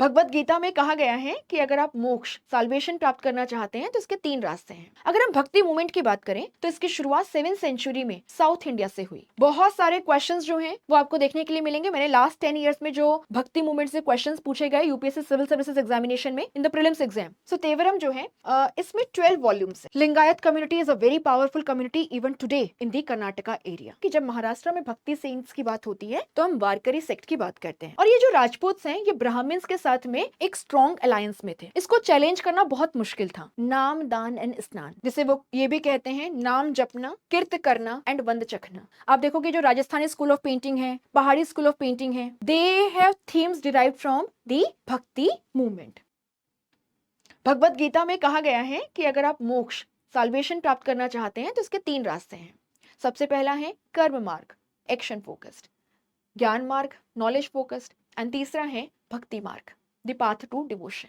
भगवत गीता में कहा गया है कि अगर आप मोक्ष साल्वेशन प्राप्त करना चाहते हैं तो इसके 3 रास्ते हैं। अगर हम भक्ति मूवमेंट की बात करें तो इसकी शुरुआत 7th सेंचुरी में साउथ इंडिया से हुई। बहुत सारे क्वेश्चंस जो हैं वो आपको देखने के लिए मिलेंगे। मैंने लास्ट 10 इयर्स में जो भक्ति मूवमेंट से क्वेश्चंस पूछे गए यूपीएससी सिविल सर्विसेज एग्जामिनेशन में इन द प्रीलिम्स एग्जाम, सो तेवरम जो है इसमें 12 वॉल्यूम्स है। Lingayat community is a very powerful community even today in the Karnataka area. कि जब महाराष्ट्र में भक्ति सेंट्स की बात होती है तो हम वारकरी सेक्ट की बात करते हैं। और ये जो राजपूत हैं ये ब्राह्मण्स के साथ में एक स्ट्रॉन्ग अलायंस में थे। इसको चैलेंज करना बहुत मुश्किल था। नाम दान एंड स्नान, जिसे वो ये भी कहते हैं नाम जपना, कीर्त करना एंड वंद चखना। आप देखोगे जो राजस्थानी स्कूल ऑफ पेंटिंग है, पहाड़ी स्कूल ऑफ पेंटिंग है, they have themes derived from the भक्ति मूवमेंट। भगवत गीता में कहा गया है कि अगर आप मोक्ष साल्वेशन प्राप्त करना चाहते हैं तो इसके 3 रास्ते हैं। सबसे पहला है कर्म मार्ग, एक्शन फोकस्ड, ज्ञान मार्ग, नॉलेज फोकस्ड, एंड तीसरा है भक्ति मार्ग, the path to devotion.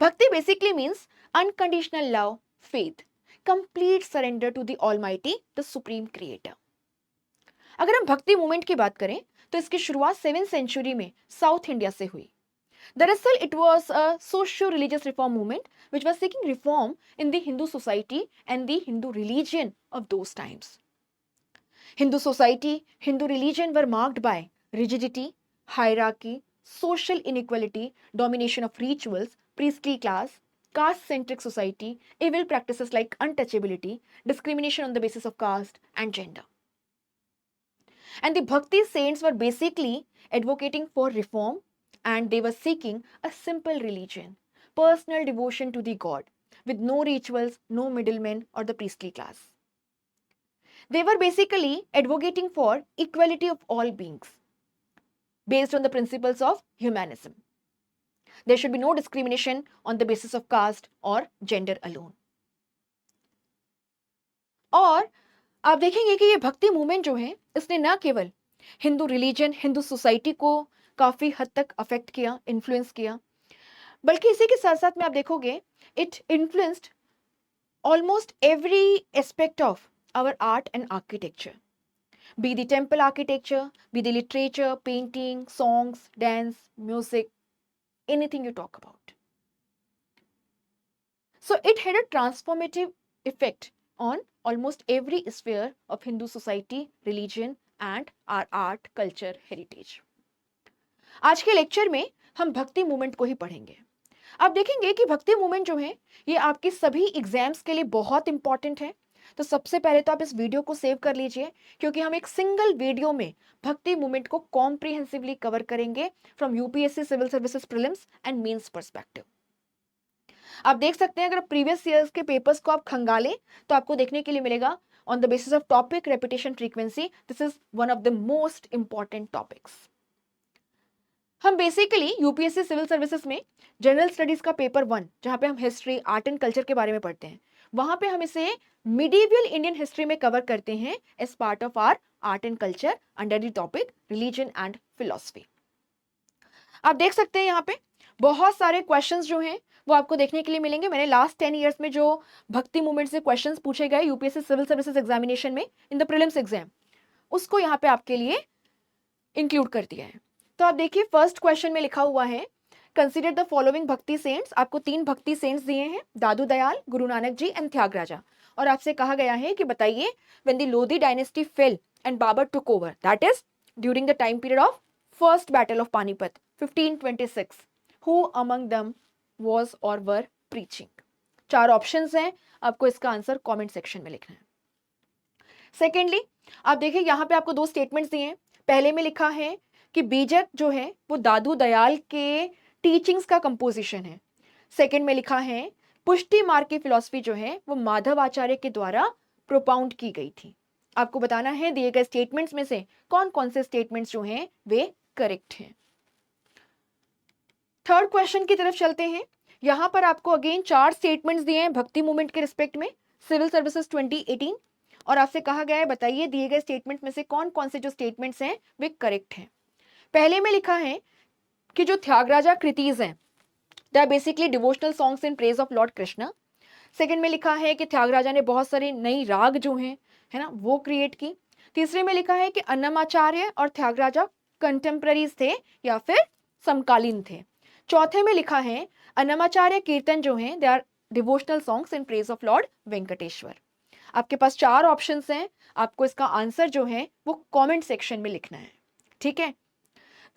Bhakti basically means unconditional love, faith, complete surrender to the almighty, the supreme creator. अगर हम भक्ति मूवमेंट की बात करें तो इसकी शुरुआत 7th सेंचुरी में साउथ इंडिया से हुई। दरअसल it was a socio religious reform movement which was seeking reform in the Hindu society and the Hindu religion of those times. Hindu society, Hindu religion were marked by rigidity, hierarchy, social inequality, domination of rituals, priestly class, caste-centric society, evil practices like untouchability, discrimination on the basis of caste and gender. And the Bhakti saints were basically advocating for reform, and they were seeking a simple religion, personal devotion to the God, with no rituals, no middlemen or the priestly class. They were basically advocating for equality of all beings based on the principles of humanism. There should be no discrimination on the basis of caste or gender alone. और आप देखेंगे कि ये भक्ति movement जो है इसने न केवल हिंदू रिलीजन, हिंदू सोसाइटी को काफी हद तक अफेक्ट किया, इन्फ्लुएंस किया, बल्कि इसी के साथ साथ में आप देखोगे it influenced almost every aspect of our art and architecture, be the temple architecture, be the literature, painting, songs, dance, music, anything you talk about. So it had a transformative effect on almost every sphere of Hindu society, religion and our art, culture, heritage. आज के lecture में हम भक्ति movement को ही पढ़ेंगे। आप देखेंगे कि भक्ति मूवमेंट जो है ये आपके सभी एग्जाम्स के लिए बहुत इंपॉर्टेंट है। तो सबसे पहले तो आप इस वीडियो को सेव कर लीजिए, क्योंकि हम एक सिंगल वीडियो में भक्ति मूवमेंट को कॉम्प्रिहेंसिवली कवर करेंगे from UPSC civil services prelims and mains perspective. आप देख सकते हैं अगर प्रीवियस ईयर्स के पेपर्स को आप खंगालें तो आपको देखने के लिए मिलेगा on the basis of topic, repetition, frequency, this is one of the most important topics. हम बेसिकली यूपीएससी सिविल सर्विसेज में जनरल स्टडीज का पेपर 1, जहां पे हम हिस्ट्री, आर्ट एंड कल्चर के बारे में पढ़ते हैं, वहां पे हम इसे मिडीवियल इंडियन हिस्ट्री में कवर करते हैं as part of our art and culture under the topic religion and philosophy. आप देख सकते हैं यहाँ पे बहुत सारे क्वेश्चंस जो हैं वो आपको देखने के लिए मिलेंगे। मैंने लास्ट 10 इयर्स में जो भक्ति मूवमेंट से क्वेश्चंस पूछे गए यूपीएससी सिविल सर्विसेज एग्जामिनेशन में इन द प्रीलिम्स एग्जाम, उसको यहाँ पे आपके लिए इंक्लूड कर दिया है। तो आप देखिए फर्स्ट क्वेश्चन में लिखा हुआ है कंसीडर द फॉलोइंग भक्ति सेंट्स। आपको 3 भक्ति सेंट्स दिए हैं, दादू दयाल, गुरु नानक जी एंड त्यागराजा, और आपसे कहा गया है कि बताइए when the Lodi dynasty fell and Babur took over, that is during the time period of first battle of Panipat 1526, who among them was और वर प्रीचिंग। 4 ऑप्शंस हैं, आपको इसका आंसर कमेंट सेक्शन में लिखना है। सेकेंडली आप देखिए यहाँ पे आपको 2 स्टेटमेंट्स दिए हैं। पहले में लिखा है कि बीजक जो है वो दादू दयाल के टीचिंग्स का कंपोजिशन है। सेकंड में लिखा है पुष्टि मार्ग की फिलॉसफी जो है वो माधव आचार्य के द्वारा प्रोपाउंड की गई थी। आपको बताना है दिए गए स्टेटमेंट्स में से कौन कौन से स्टेटमेंट्स जो हैं वे करेक्ट हैं। थर्ड क्वेश्चन की तरफ चलते हैं। यहां पर आपको अगेन 4 स्टेटमेंट्स दिए हैं भक्ति मूवमेंट के रिस्पेक्ट में सिविल सर्विसेज 2018, और आपसे कहा गया है बताइए दिए गए स्टेटमेंट में से कौन कौन से जो स्टेटमेंट्स हैं वे करेक्ट हैं। पहले में लिखा है कि जो त्यागराजा कृतिज हैं they are basically devotional songs in praise of lord Krishna. Second में लिखा है कि त्यागराजा ने बहुत सारी नई राग जो हैं है ना वो क्रिएट की। तीसरे में लिखा है कि अन्नमाचार्य और त्यागराजा कंटेम्पररीज थे या फिर समकालीन थे। चौथे में लिखा है अन्नमाचार्य कीर्तन जो हैं they are devotional songs in praise of lord Venkateshwara. आपके पास 4 ऑप्शंस हैं, आपको इसका आंसर जो है वो कमेंट सेक्शन में लिखना है, ठीक है।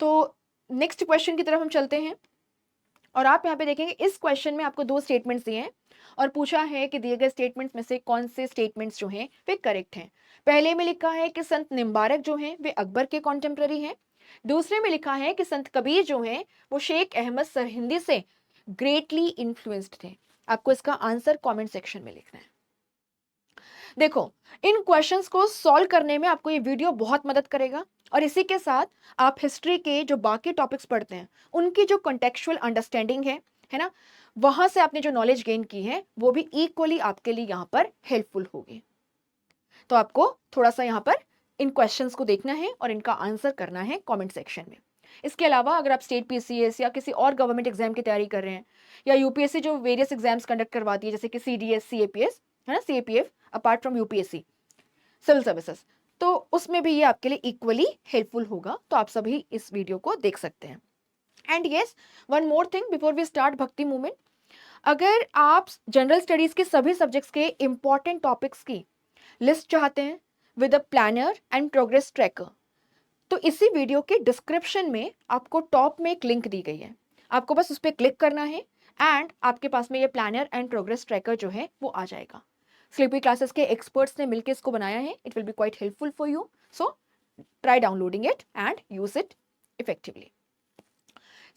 तो नेक्स्ट क्वेश्चन की तरफ हम चलते हैं और आप यहाँ पे देखेंगे इस क्वेश्चन में आपको 2 स्टेटमेंट्स दिए हैं और पूछा है कि दिए गए स्टेटमेंट्स में से कौन से स्टेटमेंट्स जो हैं वे करेक्ट हैं। पहले में लिखा है कि संत निम्बारक जो हैं वे अकबर के कॉन्टेम्पररी हैं। दूसरे में लिखा है कि संत कबीर जो हैं वो शेख अहमद सरहिंदी से ग्रेटली इन्फ्लुएंस्ड थे। आपको इसका आंसर कमेंट सेक्शन में लिखना है। देखो, इन क्वेश्चंस को सॉल्व करने में आपको ये वीडियो बहुत मदद करेगा और इसी के साथ आप हिस्ट्री के जो बाकी टॉपिक्स पढ़ते हैं उनकी जो कॉन्टेक्चुअल अंडरस्टैंडिंग है ना, वहां से आपने जो नॉलेज गेन की है वो भी इक्वली आपके लिए यहाँ पर हेल्पफुल होगी। तो आपको थोड़ा सा यहाँ पर इन क्वेश्चंस को देखना है और इनका आंसर करना है कमेंट सेक्शन में। इसके अलावा अगर आप स्टेट पीसीएस या किसी और गवर्नमेंट एग्जाम की तैयारी कर रहे हैं या यूपीएससी जो वेरियस एग्जाम्स कंडक्ट करवाती है जैसे कि सीडीएस, सीएपीएस, है ना, CAPF apart from UPSC civil services, तो उसमें भी ये आपके लिए इक्वली हेल्पफुल होगा। तो आप सभी इस वीडियो को देख सकते हैं। And yes, one more thing before we start bhakti movement, अगर आप जनरल स्टडीज के सभी सब्जेक्ट्स के इंपॉर्टेंट टॉपिक्स की लिस्ट चाहते हैं with a planner and progress tracker, तो इसी वीडियो के डिस्क्रिप्शन में आपको टॉप में एक लिंक दी गई है, आपको बस उस पर क्लिक करना है एंड आपके पास में ये प्लानर एंड प्रोग्रेस ट्रैकर जो है वो आ जाएगा। स्लीपी क्लासेस के एक्सपर्ट्स ने मिलकर इसको बनाया है। It will be quite helpful for you, so try downloading it and use it effectively.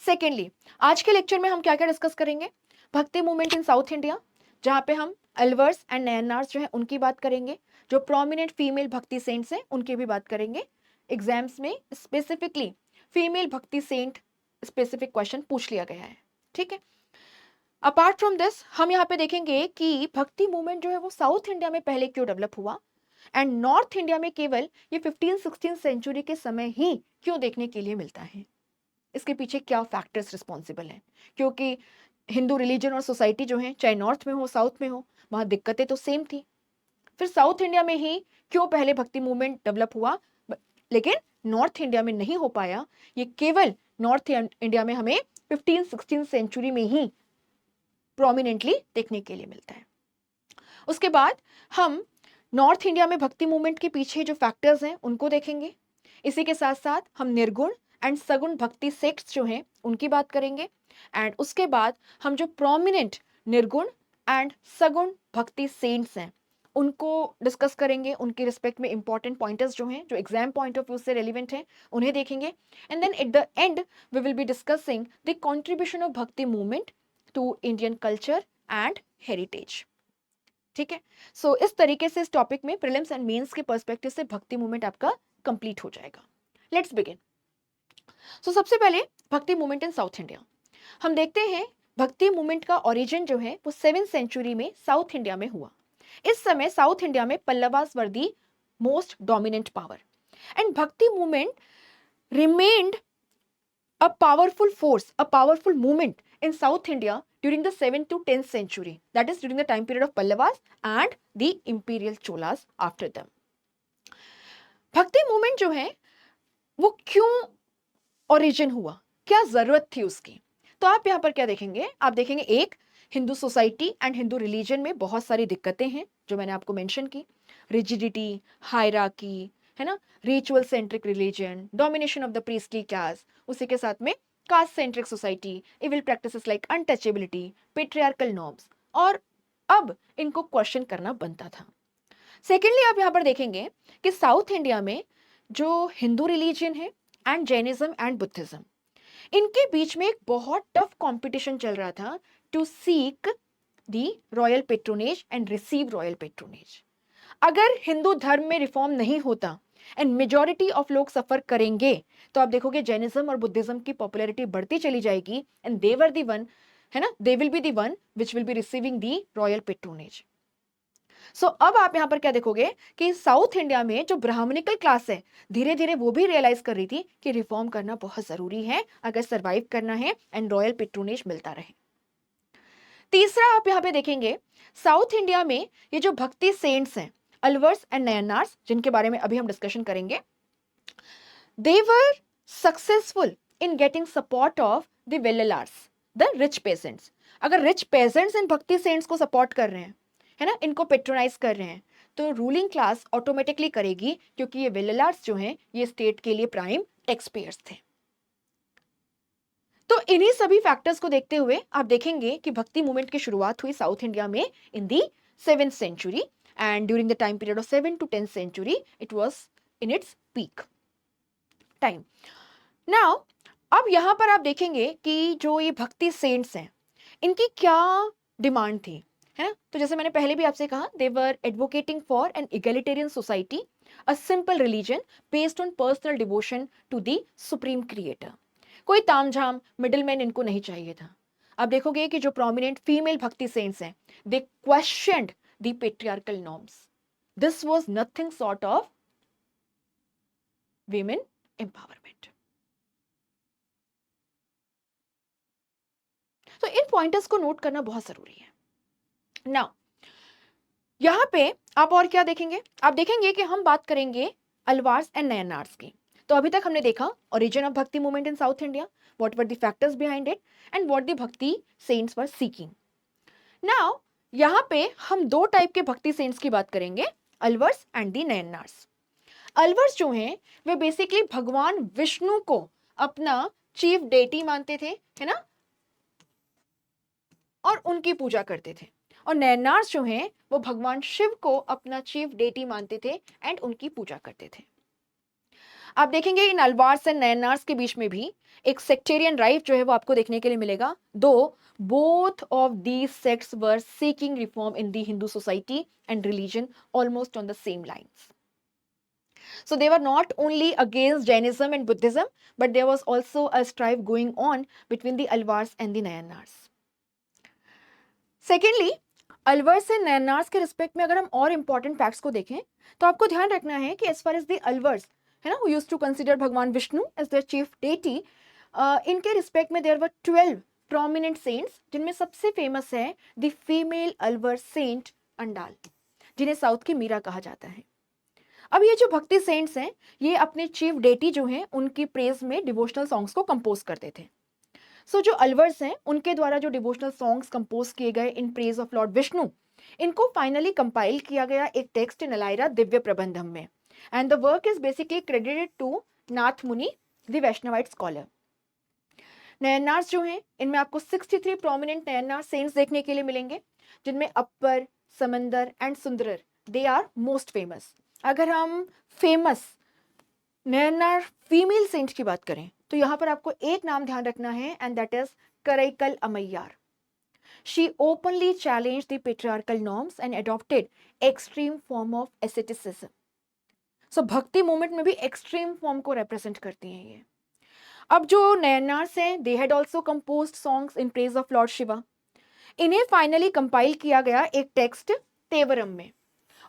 Secondly, आज के लेक्चर में हम क्या क्या डिस्कस करेंगे? भक्ति मूवमेंट इन साउथ इंडिया, जहां पे हम अलवर्स एंड नयनार्स जो है उनकी बात करेंगे, जो प्रोमिनेंट फीमेल भक्ति सेंट्स हैं उनकी भी बात करेंगे। एग्जाम्स में स्पेसिफिकली फीमेल भक्ति सेंट स्पेसिफिक क्वेश्चन पूछ लिया गया है, ठीक है। अपार्ट फ्रॉम दिस हम यहाँ पे देखेंगे कि भक्ति मूवमेंट जो है वो साउथ इंडिया में पहले क्यों डेवलप हुआ एंड नॉर्थ इंडिया में केवल ये 15-16 सेंचुरी के समय ही क्यों देखने के लिए मिलता है। इसके पीछे क्या फैक्टर्स रिस्पॉन्सिबल हैं, क्योंकि हिंदू रिलीजन और सोसाइटी जो है चाहे नॉर्थ में हो साउथ में हो वहाँ दिक्कतें तो सेम थी। फिर साउथ इंडिया में ही क्यों पहले भक्ति मूवमेंट डेवलप हुआ लेकिन नॉर्थ इंडिया में नहीं हो पाया, ये केवल नॉर्थ इंडिया में हमें 15-16 सेंचुरी में ही प्रोमिनेंटली देखने के लिए मिलता है। उसके बाद हम नॉर्थ इंडिया में भक्ति मूवमेंट के पीछे जो फैक्टर्स हैं उनको देखेंगे। इसी के साथ साथ हम निर्गुण एंड सगुण भक्ति सेक्ट्स जो हैं उनकी बात करेंगे एंड उसके बाद हम जो प्रोमिनेंट निर्गुण एंड सगुण भक्ति सेंट्स हैं उनको डिस्कस करेंगे, उनके रिस्पेक्ट में इंपॉर्टेंट पॉइंटर्स जो हैं जो एग्जाम पॉइंट ऑफ व्यू से रेलिवेंट हैं उन्हें देखेंगे and then at the end we will be discussing the contribution of bhakti movement to Indian culture and heritage, ठीक है। सो इस तरीके से इस टॉपिक में प्रीलिम्स एंड मेंस के पर्सपेक्टिव से भक्ति मूवमेंट आपका कंप्लीट हो जाएगा। Let's begin. सो सबसे पहले भक्ति मूवमेंट इन साउथ इंडिया हम देखते हैं। भक्ति मूवमेंट का ओरिजिन जो है वो 7th सेंचुरी में साउथ इंडिया में हुआ। इस समय साउथ इंडिया में Pallavas were the most dominant power and bhakti movement remained a powerful force, a powerful movement in South India during the 7th to 10th century, that is during the time period of Pallavas and the imperial Cholas after them. भक्ति movement जो है वो क्यों origin हुआ, क्या जरूरत थी उसकी? तो आप यहाँ पर क्या देखेंगे? आप देखेंगे एक, Hindu society and Hindu religion में बहुत सारी दिक्कतें हैं जो मैंने आपको मेंशन की, रिजिडिटी, हायरार्की, है ना, ritual centric religion, domination of the priestly class, उसी के साथ में caste centric society, evil practices like untouchability, patriarchal norms, और अब इनको क्वेश्चन करना बनता था। सेकेंडली आप यहाँ पर देखेंगे कि साउथ इंडिया में जो हिंदू रिलीजन है एंड जैनिज्म एंड बुद्धिज्म, इनके बीच में एक बहुत टफ कंपटीशन चल रहा था to seek the royal patronage and receive royal patronage. अगर हिंदू धर्म में रिफॉर्म नहीं होता एंड मेजॉरिटी ऑफ लोग सफर करेंगे तो आप देखोगे जैनिज्म और बुद्धिज्म की पॉपुलैरिटी बढ़ती चली जाएगी and they were the one, है ना, they will be the one which will be receiving the royal patronage. So अब आप यहां पर क्या देखोगे कि साउथ इंडिया में जो ब्राह्मणिकल क्लास है धीरे धीरे वो भी रियलाइज कर रही थी कि रिफॉर्म करना बहुत जरूरी है अगर सरवाइव करना है एंड रॉयल पेट्रोनेज मिलता रहे। तीसरा आप यहां पे देखेंगे साउथ इंडिया में ये जो भक्ति सेंट्स हैं अलवर्स एंड नयनार्स जिनके बारे में अभी हम डिस्कशन करेंगे, they were successful in getting support of the Vellars, the rich peasants. अगर rich peasants इन भक्ति सेंट्स को सपोर्ट कर रहे हैं, है ना, इनको पेट्रोनाइज कर रहे हैं, तो रूलिंग क्लास ऑटोमेटिकली करेगी, क्योंकि ये वेल्लार्स जो हैं ये स्टेट के लिए प्राइम टैक्स पेयर्स थे। तो इन्हीं सभी फैक्टर्स को देखते हुए आप देखेंगे कि भक्ति मूवमेंट की शुरुआत हुई साउथ इंडिया में in the 7th century, and during the time period of 7th to 10th century it was in its peak time. Now अब यहां पर आप देखेंगे कि जो ये भक्ति सेंट्स हैं इनकी क्या डिमांड थी, है ना। तो जैसे मैंने पहले भी आपसे कहा, they were advocating for an egalitarian society, a simple religion based on personal devotion to the supreme creator. कोई तामझाम मिडिलमैन इनको नहीं चाहिए था। अब देखोगे कि जो प्रोमिनेंट फीमेल भक्ति सेंट्स हैं, they questioned the patriarchal norms. This was nothing sort of women empowerment. तो इन पॉइंटर्स को नोट करना बहुत जरूरी है। नाउ यहां पे आप और क्या देखेंगे, आप देखेंगे कि हम बात करेंगे अलवार्स एंड नयनार्स की। तो अभी तक हमने देखा origin of bhakti movement in south India, what were the factors behind it and what the भक्ति सेंट्स वर सीकिंग। नाउ यहां पे हम दो टाइप के भक्ति सेंट्स की बात करेंगे, अलवर्स एंड द नयनार्स। अलवर्स जो हैं वे बेसिकली भगवान विष्णु को अपना चीफ डेटी मानते थे, है ना, और उनकी पूजा करते थे। और नयनार्स जो हैं वो भगवान शिव को अपना चीफ डेटी मानते थे एंड उनकी पूजा करते थे। आप देखेंगे इन अलवार्स एंड नयनार्स के बीच में भी एक सेक्टेरियन राइफ जो है वो आपको देखने के लिए मिलेगा, दो both of these sects were seeking reform in the Hindu society and religion almost on the same lines. So they were not only against Jainism and Buddhism, but there was also a strife going on between the Alvars and the Nayanars. Secondly, Alvars and Nayanars के respect में अगर हम और important facts को देखें तो आपको ध्यान रखना है कि as far as the Alvars, है ना, who used to consider Bhagwan Vishnu as their chief deity, इनके रिस्पेक्ट में देयर वर 12 प्रोमिनेंट सेंट्स, जिनमें सबसे फेमस है the female Alvar saint Andal, जिन्हें साउथ की मीरा कहा जाता है। अब ये जो भक्ति सेंट्स हैं ये अपने चीफ डेटी जो हैं उनकी प्रेज में डिवोशनल सॉन्ग्स को कंपोज करते थे। सो जो अलवर्स हैं उनके द्वारा जो डिवोशनल सॉन्ग्स कंपोज किए गए इन प्रेज ऑफ लॉर्ड विष्णु, इनको फाइनली कंपाइल किया गया एक टेक्स्ट इन अलायरा दिव्य प्रबंधम में, and the work is basically credited to Nathamuni the Vaishnavite scholar. Nayanars जो हैं इनमें आपको 63 प्रोमिनेंट नयनार सेंट्स देखने के लिए मिलेंगे, जिनमें Appar, Sambandar and Sundarar they are most famous. अगर हम फेमस नयनार फीमेल सेंट की बात करें तो यहां पर आपको एक नाम ध्यान रखना है, and that is Karaikal Ammaiyar. She openly challenged the patriarchal norms and adopted extreme form of asceticism. So bhakti movement में भी एक्सट्रीम फॉर्म को रिप्रेजेंट करती हैं ये। अब जो नयनार्स हैं they had also composed songs in praise of Lord Shiva. इन्हें फाइनली कंपाइल किया गया एक टेक्स्ट तेवरम में,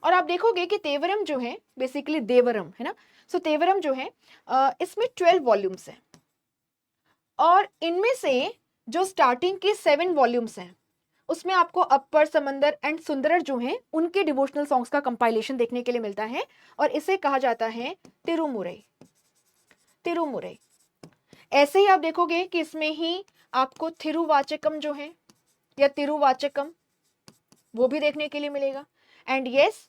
और आप देखोगे कि तेवरम जो है बेसिकली देवरम, है ना। सो तेवरम जो है इसमें 12 वॉल्यूम्स हैं, और इनमें से जो स्टार्टिंग के 7 वॉल्यूम्स हैं उसमें आपको अप्पर, समंदर एंड सुंदरर जो हैं उनके डिवोशनल सॉन्ग्स का कंपाइलेशन देखने के लिए मिलता है, और इसे कहा जाता है तिरुमुरई। तिरुमुरई ऐसे ही आप देखोगे कि इसमें ही आपको थिरुवाचकम जो है या तिरुवाचकम वो भी देखने के लिए मिलेगा, and yes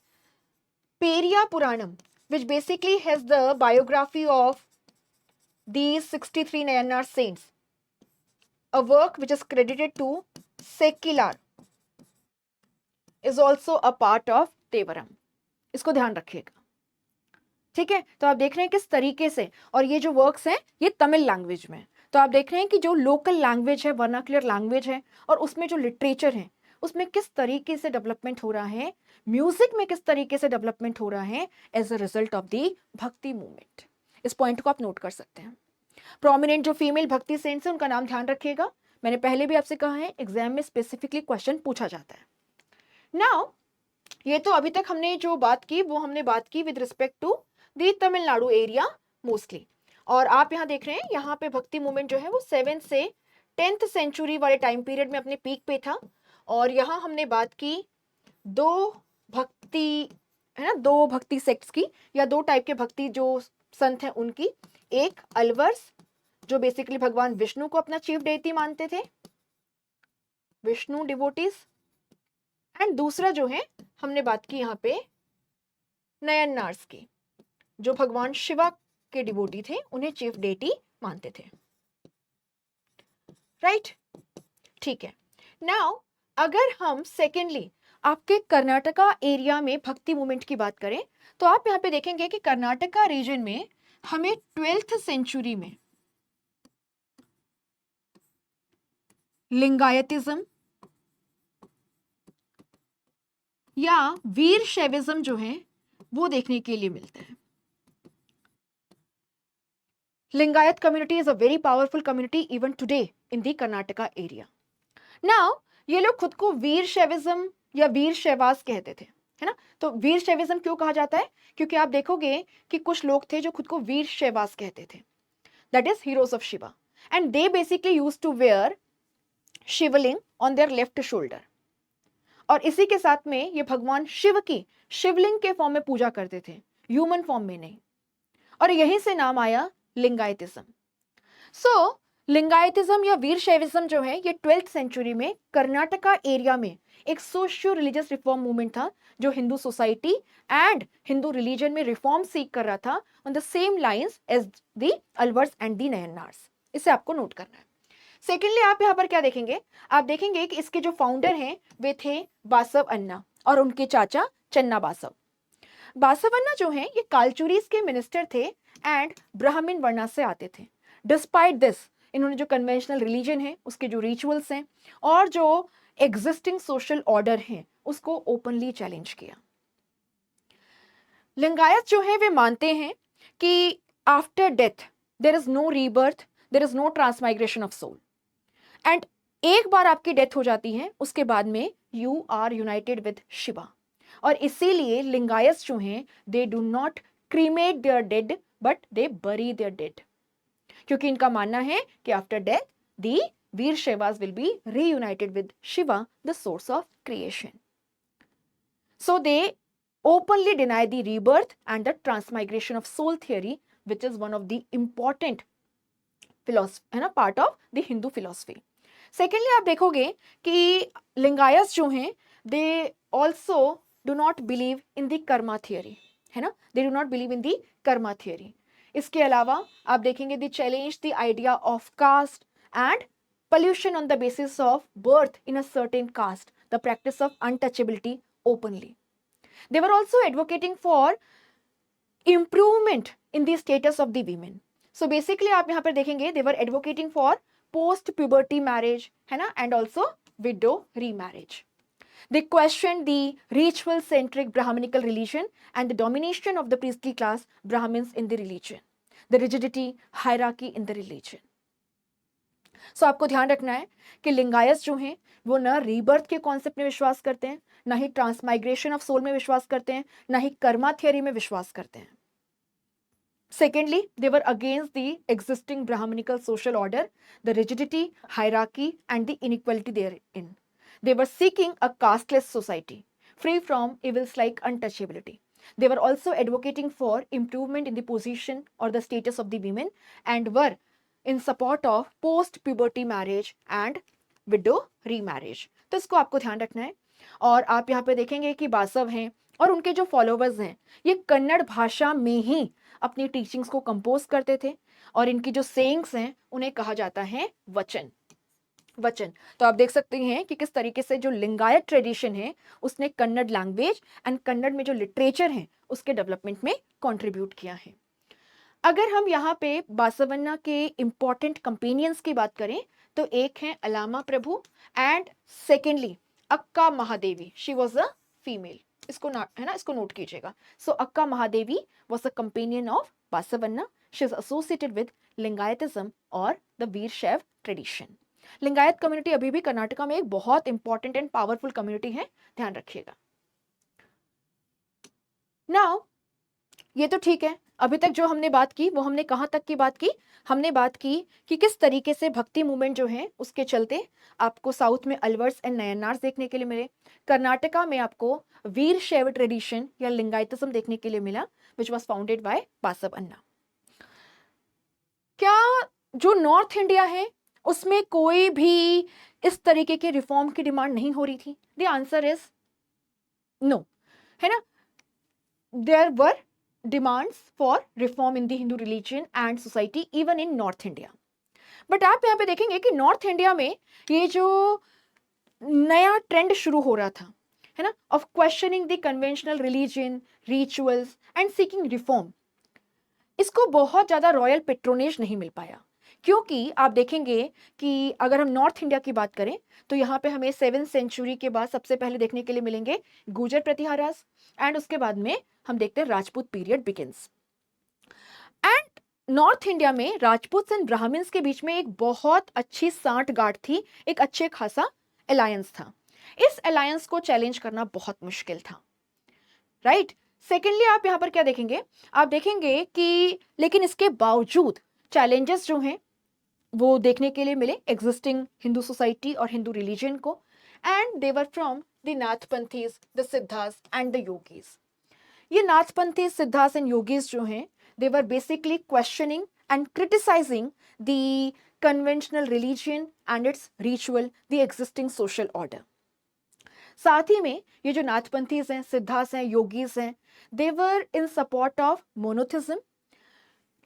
Periya Puranam which basically has the biography of these 63 Nayanar saints, a work which is credited to Sekilar, is also a part of Tevaram. इसको ध्यान रखिएगा, ठीक है। तो आप देख रहे हैं किस तरीके से, और ये जो वर्क्स हैं ये तमिल लैंग्वेज में, तो आप देख रहे हैं कि जो लोकल लैंग्वेज है, वर्नाक्युलर लैंग्वेज है, और उसमें जो लिटरेचर है उसमें किस तरीके से डेवलपमेंट हो रहा है, म्यूजिक में किस तरीके से डेवलपमेंट हो रहा है as a result of the bhakti movement. इस पॉइंट को आप नोट कर सकते हैं। प्रोमिनेंट जो फीमेल भक्ति सेंट्स है उनका नाम ध्यान रखिएगा, मैंने पहले भी आपसे कहा है एग्जाम में स्पेसिफिकली क्वेश्चन पूछा जाता है। नाउ ये तो अभी तक हमने जो बात की वो हमने बात की with respect to the Tamil Nadu area mostly, और आप यहाँ देख रहे हैं यहाँ पे भक्ति मूवमेंट जो है वो 7th से 10th सेंचुरी वाले टाइम पीरियड में अपने पीक पे था। और यहाँ हमने बात की दो भक्ति, है ना, दो भक्ति सेक्ट्स की, या दो टाइप के भक्ति जो संत हैं उनकी, एक अलवर्स जो बेसिकली भगवान विष्णु को अपना चीफ डेटी मानते थे, विष्णु डिवोटीज। एंड दूसरा जो है, हमने बात की यहाँ पे नयनार्स की, जो भगवान शिवा के डिवोटी थे, उन्हें चीफ डेटी मानते थे। राइट, ठीक है। नाउ अगर हम सेकेंडली आपके कर्नाटका एरिया में भक्ति मूवमेंट की बात करें, तो आप यहाँ पे देखेंगे कि कर्नाटका रीजन में हमें 12th सेंचुरी में लिंगायतिज्म या वीर शैविज्म जो है वो देखने के लिए मिलता है। Lingayat community is a very powerful community even today in the Karnataka area. Now ये लोग खुद को वीर शैविज्म या वीर शैवाज कहते थे, है ना। तो वीर शैविज्म क्यों कहा जाता है? क्योंकि आप देखोगे कि कुछ लोग थे जो खुद को वीर शैवाज कहते थे, that is heroes of Shiva, and they basically used to wear shivling on their left shoulder. और इसी के साथ में ये भगवान शिव की शिवलिंग के फॉर्म में पूजा करते थे, ह्यूमन फॉर्म में नहीं। और यहीं से नाम आया लिंगायतिज्म। सो लिंगायतिज्म या वीर शैविज्म जो है ये 12th सेंचुरी में कर्नाटका एरिया में एक सोशियो रिलीजियस रिफॉर्म मूवमेंट था, जो Hindu society and Hindu religion में रिफॉर्म सीख कर रहा था on the same lines as the Alvars and the Nayanars. इसे आपको नोट करना है। सेकेंडली आप यहाँ पर क्या देखेंगे? आप देखेंगे कि इसके जो फाउंडर हैं वे थे बासव अन्ना और उनके चाचा चन्ना बासव। बासव अन्ना जो हैं ये कालचुरीज के मिनिस्टर थे एंड ब्राह्मण वर्णा से आते थे। डिस्पाइट दिस इन्होंने जो कन्वेंशनल रिलीजन है, उसके जो रिचुअल्स हैं और जो एग्जिस्टिंग सोशल ऑर्डर हैं, उसको ओपनली चैलेंज किया। लिंगायत जो है वे मानते हैं कि after death there is no rebirth, there is no transmigration of soul, and एक बार आपकी डेथ हो जाती है उसके बाद में you are united with Shiva. और इसीलिए लिंगायत जो हैं they do not cremate their dead but they bury their dead, क्योंकि इनका मानना है कि after death the Veera Shaivas will be reunited with Shiva, the source of creation. So they openly deny the rebirth and the transmigration of soul theory, which is one of the important philosophy, है ना, part of the Hindu philosophy. Secondly आप देखोगे कि लिंगायत जो हैं they also do not believe in the karma theory, है ना, they do not believe in the karma theory. इसके अलावा आप देखेंगे they challenge the idea of caste and pollution on the basis of birth in a certain caste, the practice of untouchability openly. They were also advocating for improvement in the status of the women. So basically आप यहाँ पर देखेंगे they were advocating for post puberty marriage, है ना, and also widow remarriage. They questioned the ritual centric Brahminical religion and the domination of the priestly class Brahmins in the religion, the rigidity hierarchy in the religion. सो आपको ध्यान रखना है कि लिंगायत जो हैं वो न रीबर्थ के कॉन्सेप्ट में विश्वास करते हैं, ना ही ट्रांसमाइग्रेशन ऑफ सोल में विश्वास करते हैं, ना ही कर्मा थियरी में विश्वास करते हैं। Secondly, they were against the existing Brahminical social order, the rigidity, hierarchy, and the inequality therein. They were seeking a casteless society, free from evils like untouchability. They were also advocating for improvement in the position or the status of the women and were in support of post-puberty marriage and widow remarriage. तो इसको आपको ध्यान रखना है। और आप यहाँ पे देखेंगे कि बासव हैं और उनके जो फॉलोवर्स हैं ये कन्नड़ भाषा में ही अपनी टीचिंग्स को कंपोज करते थे और इनकी जो सेइंग्स हैं उन्हें कहा जाता है वचन। वचन तो आप देख सकते हैं कि किस तरीके से जो लिंगायत ट्रेडिशन है उसने कन्नड़ लैंग्वेज एंड कन्नड़ में जो लिटरेचर है उसके डेवलपमेंट में कंट्रीब्यूट किया है। अगर हम यहाँ पे बासवन्ना के इंपॉर्टेंट कंपेनियंस की बात करें तो एक है अलामा प्रभु and secondly Akka Mahadevi, she was a female. इसको है ना, इसको नोट कीजिएगा। So Akka Mahadevi was a companion of Basavanna, she is associated with Lingayatism और द वीर शैव ट्रेडिशन। लिंगायत कम्युनिटी अभी भी कर्नाटका में एक बहुत इंपॉर्टेंट एंड पावरफुल कम्युनिटी है, ध्यान रखिएगा। नाउ ये तो ठीक है, अभी तक जो हमने बात की वो हमने कहाँ तक की बात की? हमने बात की कि किस तरीके से भक्ति मूवमेंट जो है उसके चलते आपको साउथ में अलवर्स एंड नयनार्स देखने के लिए मिले, कर्नाटका में आपको वीर शैव ट्रेडिशन या लिंगायतिज्म देखने के लिए मिला which was founded by Basava अन्ना। क्या जो नॉर्थ इंडिया है उसमें कोई भी इस तरीके के रिफॉर्म की डिमांड नहीं हो रही थी? द आंसर इज नो, है ना? There were demands for reform in the Hindu religion and society even in north India. But आप यहाँ पे देखेंगे कि नॉर्थ इंडिया में ये जो नया ट्रेंड शुरू हो रहा था, है ना, of questioning the conventional religion, rituals and seeking reform, इसको बहुत ज्यादा रॉयल पेट्रोनेज नहीं मिल पाया। क्योंकि आप देखेंगे कि अगर हम नॉर्थ इंडिया की बात करें तो यहाँ पे हमें 7th सेंचुरी के बाद सबसे पहले देखने के लिए मिलेंगे गुर्जर प्रतिहारास, एंड उसके बाद में हम देखते हैं Rajput period begins. And north India में राजपूत एंड ब्राह्मण्स के बीच में एक बहुत अच्छी सांठगांठ थी, एक अच्छे खासा अलायंस था। इस अलायंस को चैलेंज करना बहुत मुश्किल था, राइट? सेकेंडली आप यहाँ पर क्या देखेंगे? आप देखेंगे कि लेकिन इसके बावजूद चैलेंजेस जो हैं वो देखने के लिए मिले एग्जिस्टिंग हिंदू सोसाइटी और हिंदू रिलीजन को, and they were from the Nathpanthis, the Siddhas and the yogis. ये नाथपंथी, सिद्धास एंड योगीज जो हैं they were basically questioning and criticizing the conventional religion and its ritual, the existing social order. साथ ही में ये जो नाथपंथीज हैं, सिद्धास हैं, योगीज हैं, they were in support of monotheism,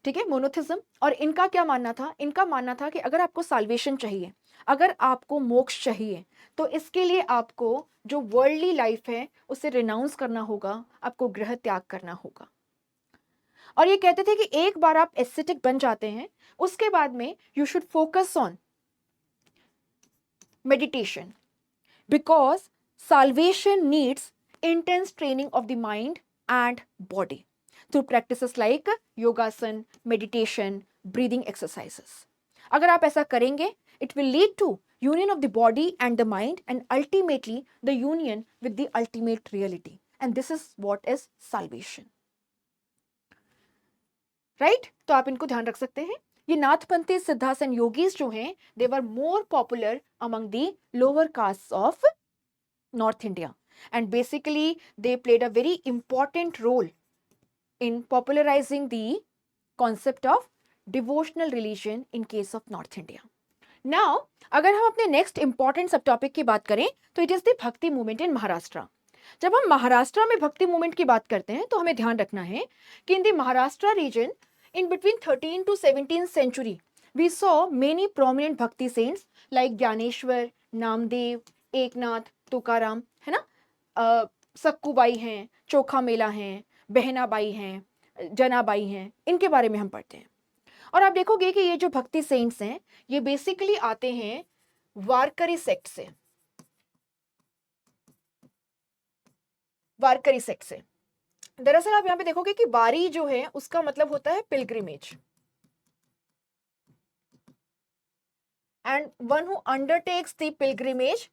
ठीक है, मोनोथिज्म। और इनका क्या मानना था? इनका मानना था कि अगर आपको साल्वेशन चाहिए, अगर आपको मोक्ष चाहिए, तो इसके लिए आपको जो वर्ल्डली लाइफ है उसे रिनाउंस करना होगा, आपको गृह त्याग करना होगा। और ये कहते थे कि एक बार आप एस्थेटिक बन जाते हैं, उसके बाद में you should focus on meditation, because salvation needs intense training of the mind and body through practices like yogasana, meditation, breathing exercises. अगर आप ऐसा करेंगे, it will lead to union of the body and the mind, and ultimately the union with the ultimate reality, and this is what is salvation, right? तो आप इनको ध्यान रख सकते हैं। ये नाथपंथी, सिद्धास एंड योगीज जो हैं, they were more popular among the lower caste of north India, and basically they played a very important role in popularising the concept of devotional religion in case of north India. Now अगर हम अपने next important सब topic की बात करें तो it is the bhakti movement in Maharashtra. जब हम महाराष्ट्र में भक्ति मूवमेंट की बात करते हैं तो हमें ध्यान रखना है कि in the Maharashtra region in between 13th to 17th century we saw many prominent bhakti saints like Dnyaneshwar, Namdev, Eknath, Tukaram, है ना, सक्कूबाई हैं, चोखा मेला हैं, बहनाबाई हैं, जनाबाई हैं, इनके बारे में हम पढ़ते हैं। और आप देखोगे कि ये जो भक्ति सेंट्स हैं ये बेसिकली आते हैं वारकरी सेक्ट से, वारकरी सेक्ट से। दरअसल आप यहाँ पे देखोगे कि वारी जो है उसका मतलब होता है pilgrimage, and one who undertakes the pilgrimage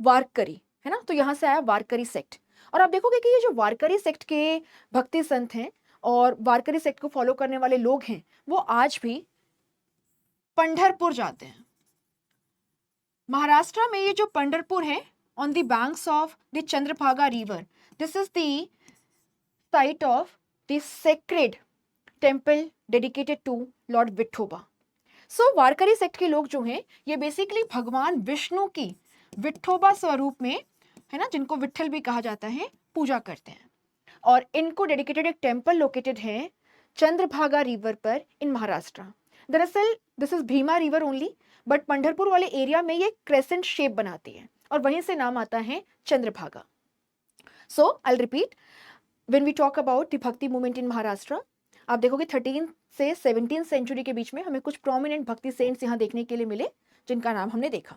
Warkari, है ना, तो यहां से आया वारकरी सेक्ट। और आप देखोगे कि ये जो वारकरी सेक्ट के भक्ति संत हैं और वारकरी सेक्ट को फॉलो करने वाले लोग हैं वो आज भी पंढरपुर जाते हैं। महाराष्ट्र में ये जो पंढरपुर है on the banks of the Chandrabhaga river, this is the site of the sacred temple dedicated to Lord Vithoba. So Warkari sect के लोग जो हैं ये बेसिकली भगवान विष्णु की विठोबा स्वरूप में, है ना, जिनको विठल भी कहा जाता है, पूजा करते हैं। और इनको डेडिकेटेड एक टेम्पल लोकेटेड है चंद्रभागा रिवर पर इन महाराष्ट्र। दरअसल this is Bhima river only, but Pandharpur वाले एरिया में ये क्रेसेंट शेप बनाती है और वहीं से नाम आता है Chandrabhaga. So I repeat, when we talk about the bhakti movement in Maharashtra, आप देखोगे 13 से 17 सेंचुरी के बीच में हमें कुछ प्रोमिनेंट भक्ति सेंट्स यहाँ देखने के लिए मिले जिनका नाम हमने देखा।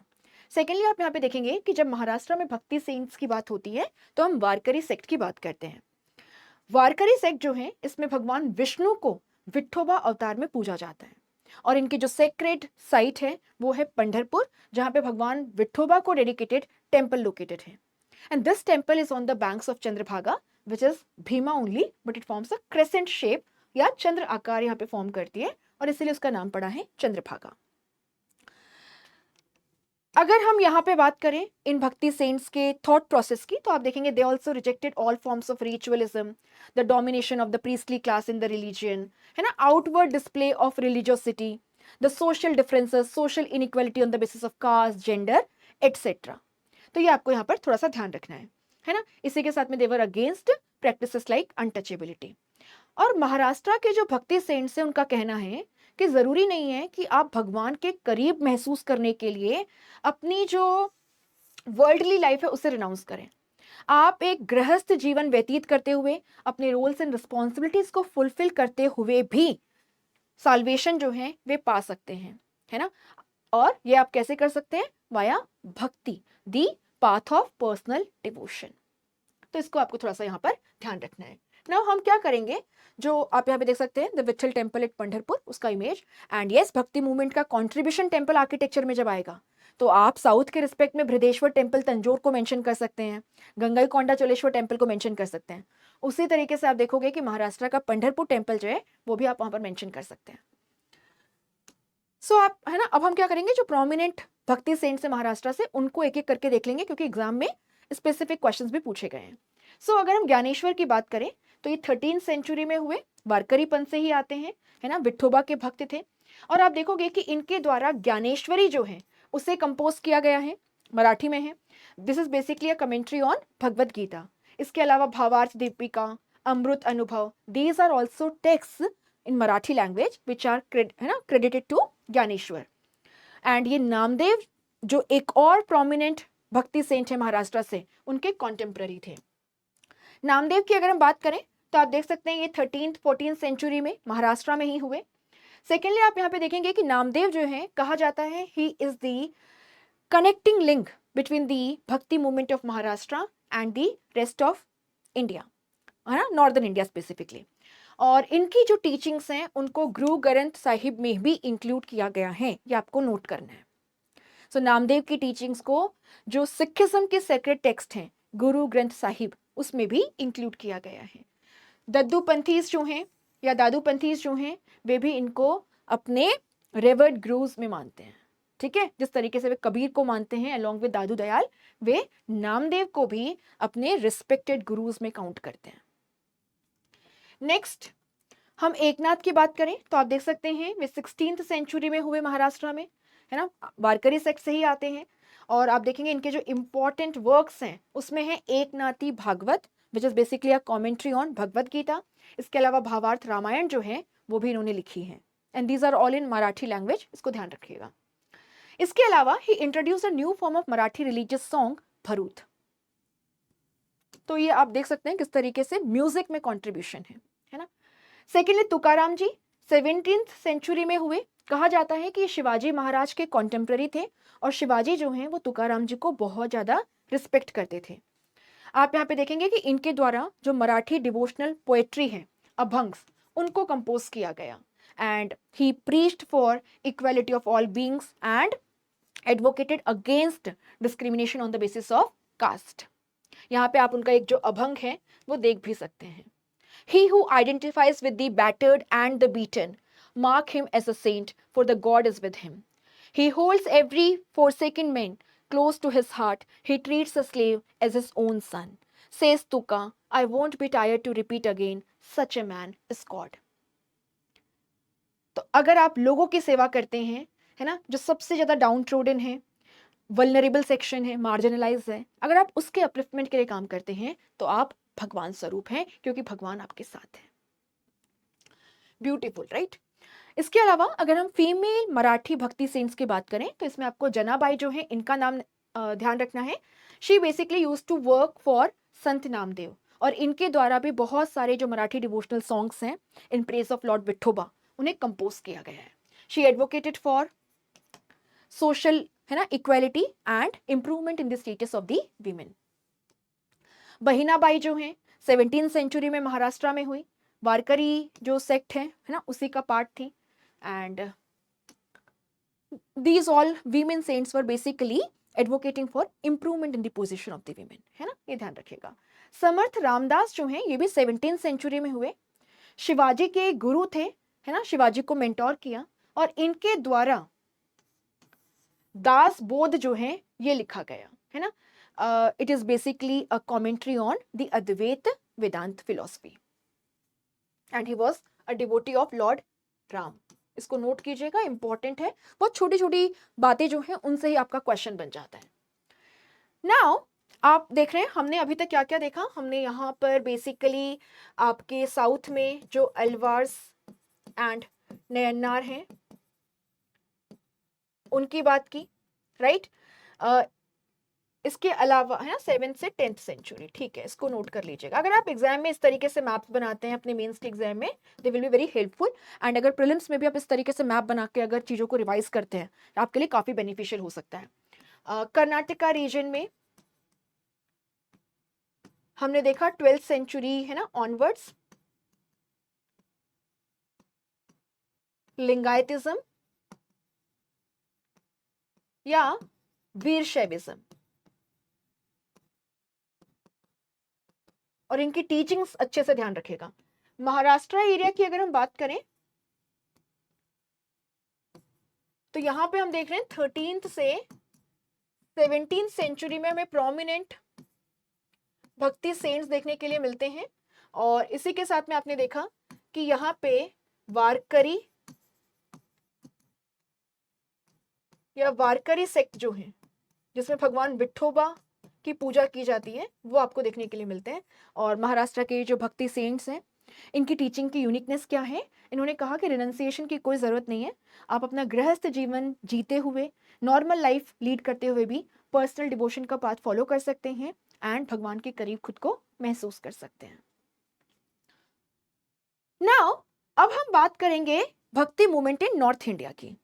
सेकेंडली आप यहाँ पे देखेंगे कि जब महाराष्ट्र में भक्ति सेंट्स की बात होती है तो हम वारकरी सेक्ट की बात करते हैं। वारकरी सेक्ट जो है इसमें भगवान विष्णु को विठोबा अवतार में पूजा जाता है और इनकी जो सेक्रेड साइट है वो है पंढरपुर, जहां पे भगवान विठोबा को डेडिकेटेड टेम्पल लोकेटेड है। And this temple is on the banks of Chandrabhaga which is Bhima only, but it forms a crescent shape या चंद्र आकार यहाँ पे फॉर्म करती है और इसीलिए उसका नाम पड़ा है चंद्रभागा। अगर हम यहाँ पे बात करें इन भक्ति सेंट्स के थॉट प्रोसेस की, तो आप देखेंगे they also rejected all forms of ritualism, the domination of the priestly class in the religion, है ना, outward display of religiosity, the social differences, social inequality on the basis of caste, gender etcetera. तो ये आपको यहाँ पर थोड़ा सा ध्यान रखना है ना। इसी के साथ में देवर अगेंस्ट प्रैक्टिसेस लाइक अनटचेबिलिटी। और महाराष्ट्र के जो भक्ति सेंट्स हैं उनका कहना है कि जरूरी नहीं है कि आप भगवान के करीब महसूस करने के लिए अपनी जो वर्ल्डली लाइफ है उसे रिनाउंस करें। आप एक गृहस्थ जीवन व्यतीत करते हुए अपने रोल्स एंड रिस्पॉन्सिबिलिटीज को फुलफिल करते हुए भी साल्वेशन जो है वे पा सकते हैं, है ना। और ये आप कैसे कर सकते हैं? वाया भक्ति, the path of personal devotion. तो इसको आपको थोड़ा सा यहाँ पर ध्यान रखना है। नाउ हम क्या करेंगे, जो आप यहाँ पे देख सकते हैं the Vitthal temple at Pandharpur, उसका image. And yes, bhakti movement का कंट्रीब्यूशन टेम्पल आर्किटेक्चर में जब आएगा तो आप साउथ के रिस्पेक्ट में बृहदेश्वर टेम्पल तंजौर को मेंशन कर सकते हैं, गंगाईकोंडा चोलेश्वर टेम्पल को मेंशन कर सकते हैं। उसी तरीके से आप देखोगे कि महाराष्ट्र का पंढरपुर टेम्पल जो है वो भी आप वहां पर मेंशन कर सकते हैं। सो आप, है ना, अब हम क्या करेंगे, जो प्रोमिनेंट भक्ति सेंट्स है महाराष्ट्र से उनको एक एक करके देख लेंगे, क्योंकि एग्जाम में स्पेसिफिक क्वेश्चंस भी पूछे गए हैं। सो अगर हम ज्ञानेश्वर की बात करें तो ये 13वीं सेंचुरी में हुए, वारकरी पंथ से ही आते हैं, है ना, विठोबा के भक्त थे। और आप देखोगे कि इनके द्वारा ज्ञानेश्वरी जो है उसे कंपोज किया गया है, मराठी में है। This is basically a commentary on Bhagavad Gita. इसके अलावा Bhavartha Dipika, Amrit Anubhav, these are also text in Marathi language which are credited to Dnyaneshwar. And ये नामदेव जो एक और प्रोमिनेंट भक्ति सेंट है महाराष्ट्र से, उनके कॉन्टेम्प्ररी थे। नामदेव की अगर हम बात करें तो आप देख सकते हैं ये 13th 14th सेंचुरी में महाराष्ट्र में ही हुए। सेकेंडली आप यहाँ पे देखेंगे कि नामदेव जो है, कहा जाता है he is the connecting link between the bhakti movement of Maharashtra and the rest of India, है ना, नॉर्दर्न इंडिया स्पेसिफिकली। और इनकी जो टीचिंग्स हैं उनको गुरु ग्रंथ साहिब में भी इंक्लूड किया गया है, ये आपको नोट करना है। सो नामदेव की टीचिंग्स को जो सिखिज्म के सेक्रेड टेक्स्ट हैं गुरु ग्रंथ साहिब, उसमें भी इंक्लूड किया गया है। दद्दूपंथीज जो हैं या दादूपंथीज जो हैं, वे भी इनको अपने रेवर्ड गुरुज में मानते हैं, ठीक है। जिस तरीके से वे कबीर को मानते हैं अलॉन्ग विद दादू दयाल, वे नामदेव को भी अपने रिस्पेक्टेड गुरुज में काउंट करते हैं। नेक्स्ट हम एकनाथ की बात करें तो आप देख सकते हैं वे 16th सेंचुरी में हुए महाराष्ट्र में, है ना, वारकरी सेक्ट से ही आते हैं। और आप देखेंगे इनके जो इंपॉर्टेंट वर्क्स हैं उसमें है Eknathi Bhagwat which is basically a commentary on Bhagavad Gita. इसके अलावा भावार्थ रामायण जो है वो भी इन्होंने लिखी है, and these are all in Marathi language, इसको ध्यान रखिएगा। इसके अलावा he introduce a new form of Marathi religious song Bharud. तो ये आप देख सकते हैं किस तरीके से म्यूजिक में कॉन्ट्रीब्यूशन है ना। सेकेंडली तुकाराम जी 17th सेंचुरी में हुए। कहा जाता है कि शिवाजी महाराज के कॉन्टेम्प्ररी थे और शिवाजी जो हैं वो तुकाराम जी को बहुत ज़्यादा रिस्पेक्ट करते थे। आप यहाँ पे देखेंगे कि इनके द्वारा जो मराठी डिवोशनल पोएट्री है, अभंग्स, उनको कंपोज किया गया। And he preached for equality of all beings and advocated against discrimination on the basis of caste. यहाँ पे आप उनका एक जो अभंग है वो देख भी सकते हैं। He who identifies with the battered and the beaten, mark him as a saint, for the God is with him. He holds every forsaken man close to his heart. He treats a slave as his own son. Says Tuka, I won't be tired to repeat again, such a man is God. तो अगर आप लोगों की सेवा करते हैं, है ना, जो सबसे ज़्यादा डाउन ट्रोडन है, वल्नरेबल सेक्शन है, मार्जिनलाइज है, अगर आप उसके अपलिफ्टमेंट के लिए काम करते हैं तो आप भगवान स्वरूप हैं, क्योंकि भगवान आपके साथ है। Beautiful, right. इसके अलावा अगर हम फीमेल मराठी भक्ति सेंट्स की बात करें तो इसमें आपको जनाबाई जो है इनका नाम ध्यान रखना है। She basically used to work for Sant Namdev, और इनके द्वारा भी बहुत सारे जो मराठी डिवोशनल सॉन्ग्स हैं इन प्रेज ऑफ लॉर्ड विठोबा, उन्हें कंपोज किया गया है। शी एडवोकेटेड फॉर सोशल, है ना, equality and improvement in the status of the women. Bahinabai जो हैं 17th सेंचुरी में महाराष्ट्र में हुई, वारकरी जो सेक्ट है ना, उसी का पार्ट थी। And these all women saints were basically advocating for improvement in the position of the women, है ना, ये ध्यान रखिएगा। समर्थ रामदास जो हैं ये भी 17th सेंचुरी में हुए, शिवाजी के गुरु थे, है ना, शिवाजी को मेंटोर किया, और इनके द्वारा दास बोध जो है ये लिखा गया है ना। It is basically a commentary on the Advaita Vedanta philosophy and he was a devotee of Lord Ram. इसको नोट कीजिएगा, इंपॉर्टेंट है। बहुत छोटी छोटी बातें जो हैं उनसे ही आपका क्वेश्चन बन जाता है। नाउ आप देख रहे हैं हमने अभी तक क्या क्या देखा। हमने यहाँ पर बेसिकली आपके साउथ में जो अलवार्स एंड नयन्नार हैं उनकी बात की, राइट। इसके अलावा है ना 7th से 10th सेंचुरी, ठीक है, इसको नोट कर लीजिएगा। अगर आप एग्जाम में इस तरीके से मैप्स बनाते हैं अपने मेंस के एग्जाम में, दे will be very helpful. And अगर प्रीलिम्स में भी आप इस तरीके से मैप बना के अगर चीज़ों को रिवाइज करते हैं तो आपके लिए काफ़ी बेनिफिशियल हो सकता है। कर्नाटका रीजन में हमने देखा 12th सेंचुरी है ना ऑनवर्ड्स, लिंगायतिज्म या वीरशैविज्म, और इनकी टीचिंग्स अच्छे से ध्यान रखेगा। महाराष्ट्र एरिया की अगर हम बात करें तो यहां पे हम देख रहे हैं 13th से 17th सेंचुरी में हमें प्रोमिनेंट भक्ति सेंट्स देखने के लिए मिलते हैं। और इसी के साथ में आपने देखा कि यहाँ पे वारकरी या वारकरी सेक्ट जो है जिसमें भगवान विठोबा की पूजा की जाती है वो आपको देखने के लिए मिलते हैं। और महाराष्ट्र के जो भक्ति सेंट्स हैं इनकी टीचिंग की यूनिकनेस क्या है, इन्होंने कहा कि रिनंसिएशन की कोई ज़रूरत नहीं है, आप अपना गृहस्थ जीवन जीते हुए नॉर्मल लाइफ लीड करते हुए भी पर्सनल डिवोशन का पाथ फॉलो कर सकते हैं एंड भगवान के करीब खुद को महसूस कर सकते हैं। नाउ अब हम बात करेंगे भक्ति मूवमेंट इन नॉर्थ इंडिया की।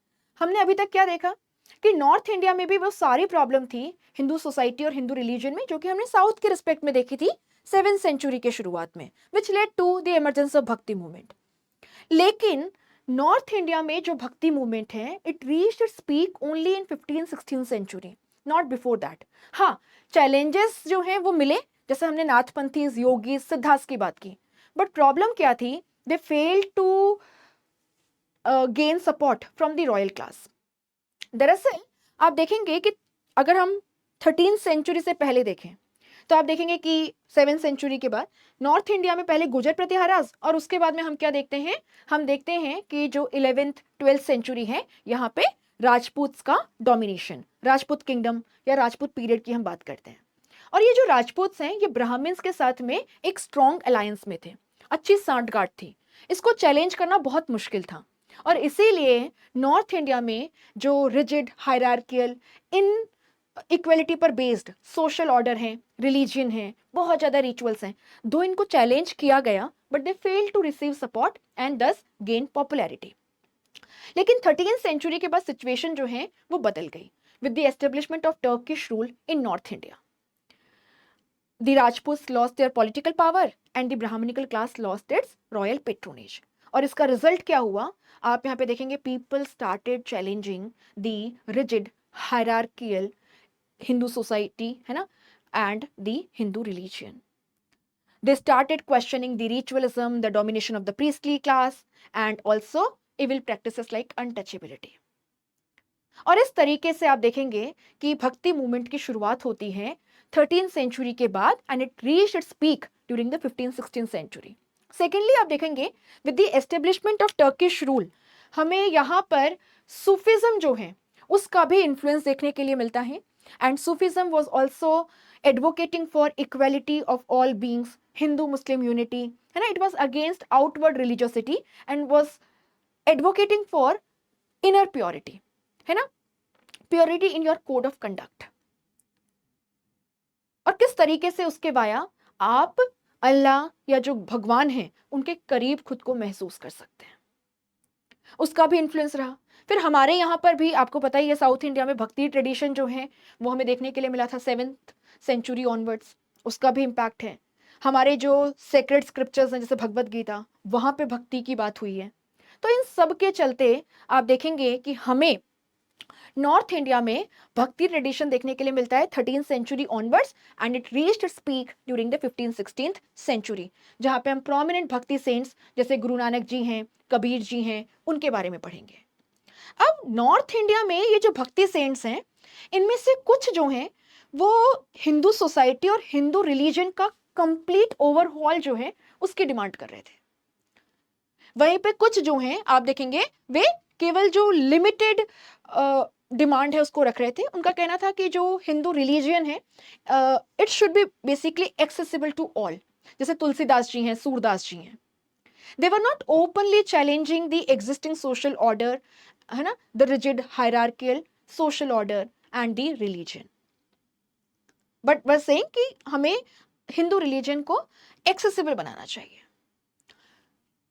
हमने अभी तक क्या देखा कि नॉर्थ इंडिया में भी वो सारी प्रॉब्लम थी हिंदू सोसाइटी और हिंदू रिलीजन में जो कि हमने साउथ के रिस्पेक्ट में देखी थी 7th सेंचुरी के शुरुआत में, which led to the emergence of bhakti movement. लेकिन नॉर्थ इंडिया में जो भक्ति मूवमेंट है it reached its peak only in 15th-16th century, not before that. हाँ, चैलेंजेस जो हैं वो मिले, जैसे हमने नाथपंथीज, योगी, सिद्धास की बात की, बट प्रॉब्लम क्या थी, they failed to gain support from the royal class. दरअसल आप देखेंगे कि अगर हम 13th सेंचुरी से पहले देखें तो आप देखेंगे कि 7th सेंचुरी के बाद नॉर्थ इंडिया में पहले गुजर प्रतिहारास, और उसके बाद में हम क्या देखते हैं, हम देखते हैं कि जो 11th 12th सेंचुरी है यहाँ पे राजपूत का डोमिनेशन, राजपूत किंगडम या राजपूत पीरियड की हम बात करते हैं। और ये जो राजपूत हैं ये ब्राह्मण्स के साथ में एक स्ट्रॉन्ग अलायंस में थे, अच्छी सांठगांठ थी, इसको चैलेंज करना बहुत मुश्किल था। और इसीलिए नॉर्थ इंडिया में जो रिजिड हायरार्कियल इन इक्वलिटी पर बेस्ड सोशल ऑर्डर है, रिलीजन है, बहुत ज़्यादा रिचुअल्स हैं, दो इनको चैलेंज किया गया but they fail to receive support and thus gain popularity. लेकिन 13th सेंचुरी के बाद सिचुएशन जो है वो बदल गई with the establishment of Turkish rule in north India. The Rajputs lost their political power and the Brahmanical class lost its royal patronage. और इसका रिजल्ट क्या हुआ आप यहाँ पे देखेंगे, people started challenging the rigid hierarchical Hindu society है ना and the Hindu religion. They started questioning the ritualism, the domination of the priestly class and also evil practices like untouchability. और इस तरीके से आप देखेंगे कि भक्ति मूवमेंट की शुरुआत होती है 13th सेंचुरी के बाद and it reached its peak during the 15th-16th century. Secondly आप देखेंगे with the establishment of Turkish rule हमें यहाँ पर सूफिज्म जो है उसका भी इन्फ्लुएंस देखने के लिए मिलता है and Sufism was also advocating for equality of all beings, Hindu Muslim unity है ना, it was against outward religiosity and was advocating for inner purity है ना, purity in your code of conduct. और किस तरीके से उसके वाया आप अल्लाह या जो भगवान हैं उनके करीब खुद को महसूस कर सकते हैं, उसका भी इन्फ्लुएंस रहा। फिर हमारे यहाँ पर भी आपको पता ही है साउथ इंडिया में भक्ति ट्रेडिशन जो है वो हमें देखने के लिए मिला था 7th सेंचुरी ऑनवर्ड्स, उसका भी इम्पैक्ट है। हमारे जो सेक्रेड स्क्रिप्चर्स हैं जैसे भगवत गीता, वहाँ पे भक्ति की बात हुई है। तो इन सब के चलते आप देखेंगे कि हमें नॉर्थ इंडिया में भक्ति ट्रेडिशन देखने के लिए मिलता है 13th century onwards and it reached its peak during the 15th-16th century, जहां पे हम प्रोमिनेंट भक्ति सेंट्स जैसे गुरु नानक जी हैं, कबीर जी हैं, उनके बारे में पढ़ेंगे। अब नॉर्थ इंडिया में ये जो भक्ति सेंट्स हैं, इनमें से कुछ जो हैं वो हिंदू सोसाइटी और हिंदू रिलीजन का कंप्लीट ओवरहॉल जो है उसकी डिमांड कर रहे थे। वहीं पे कुछ जो हैं आप देखेंगे वे केवल जो लिमिटेड डिमांड है उसको रख रहे थे। उनका कहना था कि जो हिंदू रिलीजियन है it should be basically accessible to all. जैसे तुलसीदास जी हैं, सूरदास जी हैं, they were not openly challenging the existing social order, है ना, the rigid hierarchical social order and the religion, but were saying कि हमें हिंदू रिलीजन को एक्सेसिबल बनाना चाहिए।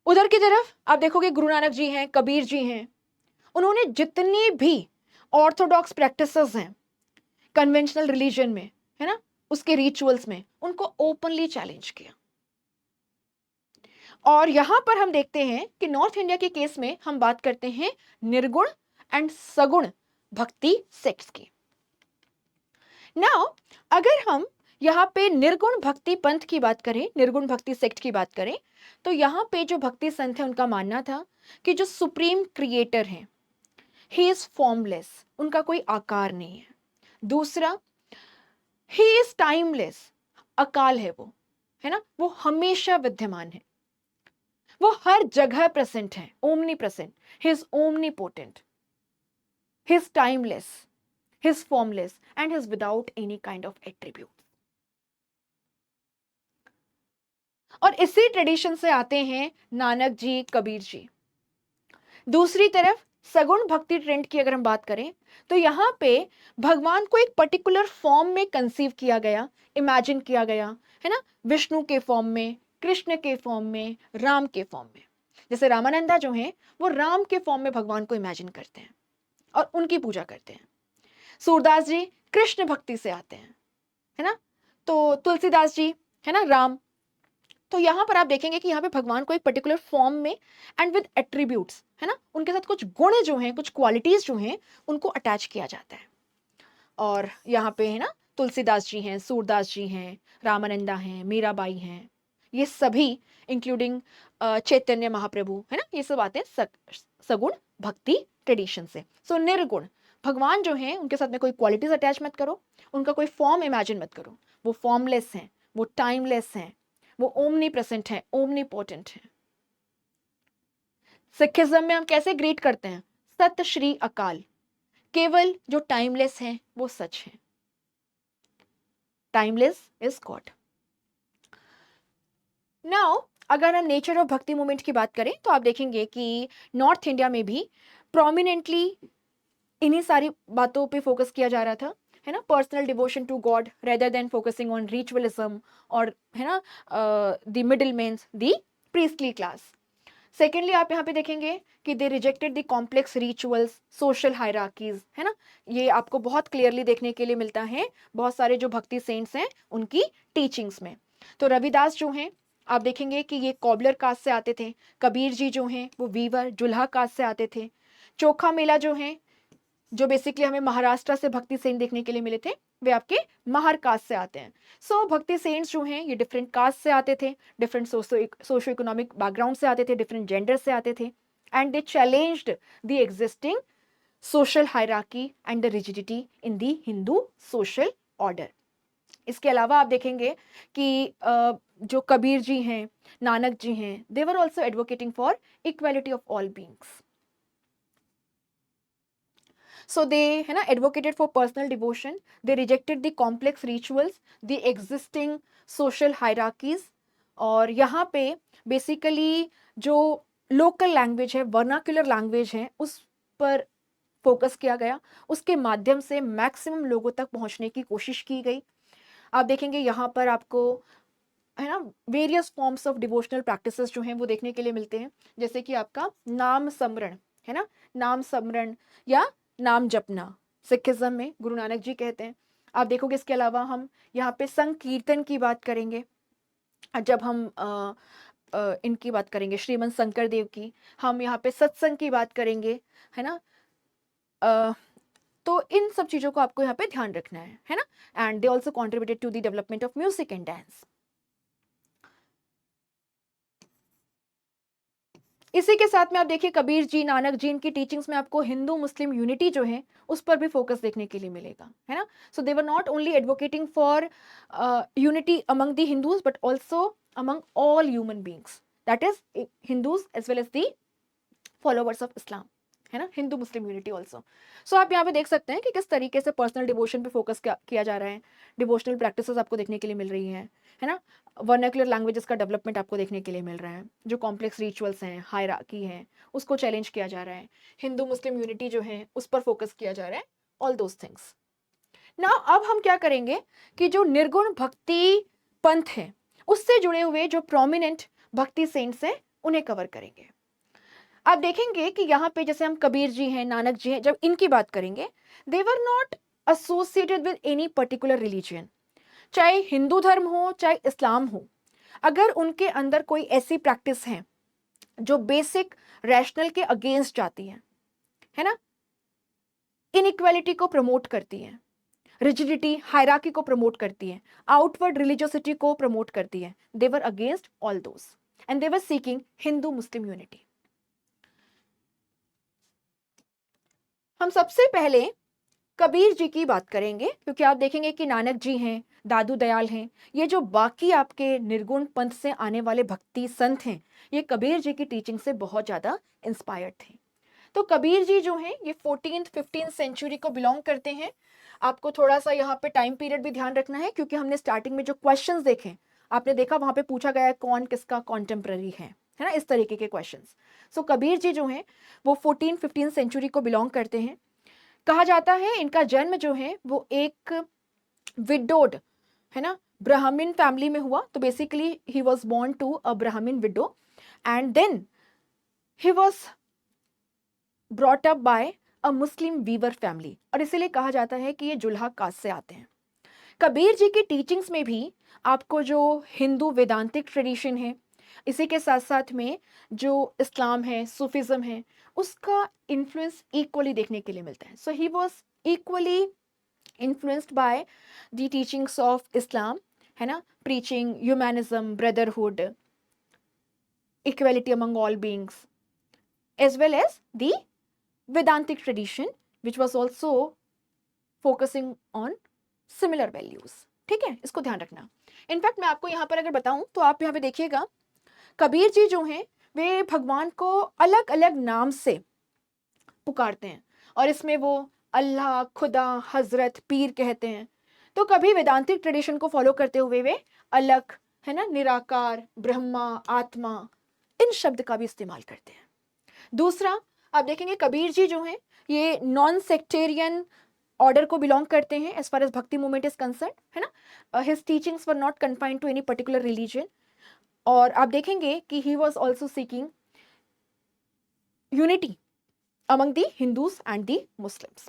उधर की तरफ आप देखोगे गुरु नानक जी हैं, कबीर जी हैं, उन्होंने जितनी भी ऑर्थोडॉक्स प्रैक्टिसेस हैं कन्वेंशनल रिलीजन में, है ना, उसके रिचुअल्स में, उनको ओपनली चैलेंज किया। और यहां पर हम देखते हैं कि नॉर्थ इंडिया के केस में हम बात करते हैं निर्गुण एंड सगुण भक्ति सेक्ट्स की। नाउ अगर हम यहाँ पे निर्गुण भक्ति पंथ की बात करें, निर्गुण भक्ति सेक्ट की बात करें, तो यहाँ पे जो भक्ति संत है उनका मानना था कि जो सुप्रीम क्रिएटर है ही इज फॉर्मलेस, उनका कोई आकार नहीं है। दूसरा, ही इज टाइमलेस, अकाल है वो, है ना, वो हमेशा विद्यमान है, वो हर जगह प्रेजेंट है, omni present, he is omni potent, he is timeless, he is formless and he is without any kind of attribute। और इसी ट्रेडिशन से आते हैं नानक जी, कबीर जी। दूसरी तरफ सगुण भक्ति ट्रेंड की अगर हम बात करें तो यहां पे भगवान को एक पर्टिकुलर फॉर्म में कंसीव किया गया, इमेजिन किया गया, है ना, विष्णु के फॉर्म में, कृष्ण के फॉर्म में, राम के फॉर्म में। जैसे रामानंदा जो हैं वो राम के फॉर्म में भगवान को इमेजिन करते हैं और उनकी पूजा करते हैं। सूरदास जी कृष्ण भक्ति से आते हैं, है ना, तो तुलसीदास जी, है ना, राम। तो यहां पर आप देखेंगे कि यहाँ पे भगवान को एक पर्टिकुलर फॉर्म में एंड विद एट्रीब्यूट्स, है ना, उनके साथ कुछ गुण जो हैं, कुछ क्वालिटीज जो हैं, उनको अटैच किया जाता है। और यहाँ पे, है ना, तुलसीदास जी हैं, सूरदास जी हैं, रामानंदा हैं, मीराबाई हैं, ये सभी इंक्लूडिंग चैतन्य महाप्रभु, है ना, ये सब आते हैं सगुण भक्ति ट्रेडिशन से। सो निर्गुण भगवान जो हैं उनके साथ में कोई क्वालिटीज अटैच मत करो, उनका कोई फॉर्म इमेजिन मत करो, वो फॉर्मलेस हैं, वो टाइमलेस हैं, वो ओमनी प्रेजेंट है, ओमनी पोटेंट है। सिखिज्म में हम कैसे ग्रीट करते हैं, सत श्री अकाल, केवल जो टाइमलेस है वो सच है, टाइमलेस इज गॉड। नाउ अगर हम नेचर ऑफ भक्ति मूवमेंट की बात करें तो आप देखेंगे कि नॉर्थ इंडिया में भी प्रोमिनेंटली इन्हीं सारी बातों पे फोकस किया जा रहा था, है ना, personal devotion to God rather than focusing on ritualism और, है ना, the middlemens, the priestly class. Secondly आप यहाँ पे देखेंगे कि they rejected the complex rituals, social hierarchies, है ना, ये आपको बहुत क्लियरली देखने के लिए मिलता है बहुत सारे जो भक्ति सेंट्स हैं उनकी टीचिंग्स में। तो रविदास जो हैं आप देखेंगे कि ये कॉबलर कास्ट से आते थे, कबीर जी जो हैं वो वीवर जुल्हा कास्ट से आते थे, चोखा मेला जो हैं जो बेसिकली हमें महाराष्ट्र से भक्ति सेंट देखने के लिए मिले थे वे आपके महार कास्ट से आते हैं। सो भक्ति सेंट्स जो हैं ये डिफरेंट कास्ट से आते थे, डिफरेंट सोशो इकोनॉमिक बैकग्राउंड से आते थे, डिफरेंट जेंडर से आते थे, and they challenged the existing social hierarchy and the rigidity in the Hindu social order. इसके अलावा आप देखेंगे कि जो कबीर जी हैं, नानक जी हैं, they were also advocating for equality of all beings. So they, है ना, advocated for personal devotion, they rejected the complex rituals, the existing social hierarchies, और यहाँ पे बेसिकली जो लोकल लैंग्वेज है, वर्नाक्युलर लैंग्वेज है, उस पर फोकस किया गया, उसके माध्यम से मैक्सिमम लोगों तक पहुंचने की कोशिश की गई। आप देखेंगे यहाँ पर आपको, है ना, various forms of devotional practices जो हैं वो देखने के लिए मिलते हैं, जैसे कि आपका नाम स्मरण, है ना, नाम स्मरण या नाम जपना सिखिज्म में गुरु नानक जी कहते हैं। आप देखोगे इसके अलावा हम यहाँ पे संकीर्तन की बात करेंगे, जब हम इनकी बात करेंगे श्रीमंत शंकर देव की, हम यहाँ पे सत्संग की बात करेंगे, है ना, तो इन सब चीज़ों को आपको यहाँ पे ध्यान रखना है ना, and they also contributed to the development of music and dance. इसी के साथ में आप देखिए कबीर जी, नानक जी, इनकी टीचिंग्स में आपको हिंदू मुस्लिम यूनिटी जो है उस पर भी फोकस देखने के लिए मिलेगा, है ना। So they were not only advocating for unity among the Hindus but also among all human beings, that is Hindus as well as the followers of Islam, है ना, Hindu Muslim unity also. So आप यहाँ पे देख सकते हैं कि किस तरीके से पर्सनल डिवोशन पे फोकस किया जा रहा है, डिवोशनल प्रैक्टिसेस आपको देखने के लिए मिल रही हैं, है ना, वर्नाक्युलर लैंग्वेजेस का डेवलपमेंट आपको देखने के लिए मिल रहा है, जो कॉम्प्लेक्स रिचुअल्स हैं, हायरार्की हैं, उसको चैलेंज किया जा रहा है, हिंदू मुस्लिम यूनिटी जो है उस पर फोकस किया जा रहा है, ऑल दोज थिंग्स। ना अब हम क्या करेंगे कि जो निर्गुण भक्ति पंथ है उससे जुड़े हुए जो प्रोमिनेंट भक्ति सेंट्स हैं उन्हें कवर करेंगे। आप देखेंगे कि यहाँ पे जैसे हम कबीर जी हैं, नानक जी हैं, जब इनकी बात करेंगे, they were not associated with any particular religion, चाहे हिंदू धर्म हो चाहे इस्लाम हो, अगर उनके अंदर कोई ऐसी प्रैक्टिस है जो बेसिक रैशनल के अगेंस्ट जाती है ना, इनइक्वालिटी को प्रमोट करती है, रिजिडिटी हायरार्की को प्रमोट करती है, आउटवर्ड रिलीजियोसिटी को प्रमोट करती है, they were against all those and they were seeking Hindu Muslim unity. हम सबसे पहले कबीर जी की बात करेंगे क्योंकि आप देखेंगे कि नानक जी हैं, दादू दयाल हैं, ये जो बाकी आपके निर्गुण पंथ से आने वाले भक्ति संत हैं, ये कबीर जी की टीचिंग से बहुत ज़्यादा इंस्पायर्ड थे। तो कबीर जी जो हैं ये 14th 15th सेंचुरी को बिलोंग करते हैं। आपको थोड़ा सा यहाँ पे टाइम पीरियड भी ध्यान रखना है क्योंकि हमने स्टार्टिंग में जो क्वेश्चंस देखे, आपने देखा वहाँ पे पूछा गया है कौन किसका कॉन्टेम्प्ररी है ना, इस तरीके के क्वेश्चंस। सो कबीर जी जो हैं वो 14th 15th सेंचुरी को बिलोंग करते हैं। कहा जाता है इनका जन्म जो है वो एक विडोड, है ना, ब्राह्मण फैमिली में हुआ। तो basically he was born to a Brahmin widow and then he was brought up by a Muslim weaver family, और इसीलिए कहा जाता है कि ये जुल्हा कास्ट से आते हैं। कबीर जी की टीचिंग्स में भी आपको जो हिंदू वेदांतिक ट्रेडिशन है, इसी के साथ साथ में जो इस्लाम है, सूफिज्म है, उसका इन्फ्लुएंस इक्वली देखने के लिए मिलता है। So he was equally influenced by the teachings of Islam, है ना, preaching humanism, brotherhood, equality among all beings, as well as the Vedantic tradition which was also focusing on similar values. ठीक है, इसको ध्यान रखना। इनफैक्ट मैं आपको यहाँ पर अगर बताऊं तो आप यहाँ पे देखिएगा कबीर जी जो हैं वे भगवान को अलग अलग नाम से पुकारते हैं, और इसमें वो अल्लाह, खुदा, हजरत, पीर कहते हैं। तो कभी वेदांतिक ट्रेडिशन को फॉलो करते हुए वे अलग, है ना, निराकार, ब्रह्मा, आत्मा, इन शब्द का भी इस्तेमाल करते हैं। दूसरा, आप देखेंगे कबीर जी जो हैं ये नॉन सेक्टेरियन ऑर्डर को बिलोंग करते हैं as far as bhakti movement is concern, है ना। His teachings were not confined to any particular religion, और आप देखेंगे कि he was also seeking unity among the Hindus and the Muslims.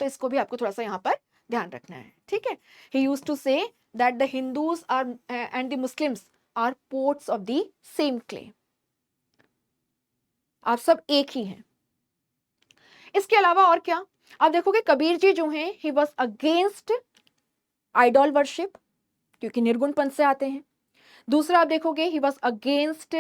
तो इसको भी आपको थोड़ा सा यहाँ पर ध्यान रखना है। ठीक है, he used to say that the Hindus are and the Muslims are pots of the same clay, आप सब एक ही हैं। इसके अलावा और क्या, आप देखोगे कबीर जी जो हैं he was against idol worship क्योंकि निर्गुण पंथ से आते हैं। दूसरा आप देखोगे ही वॉज अगेंस्ट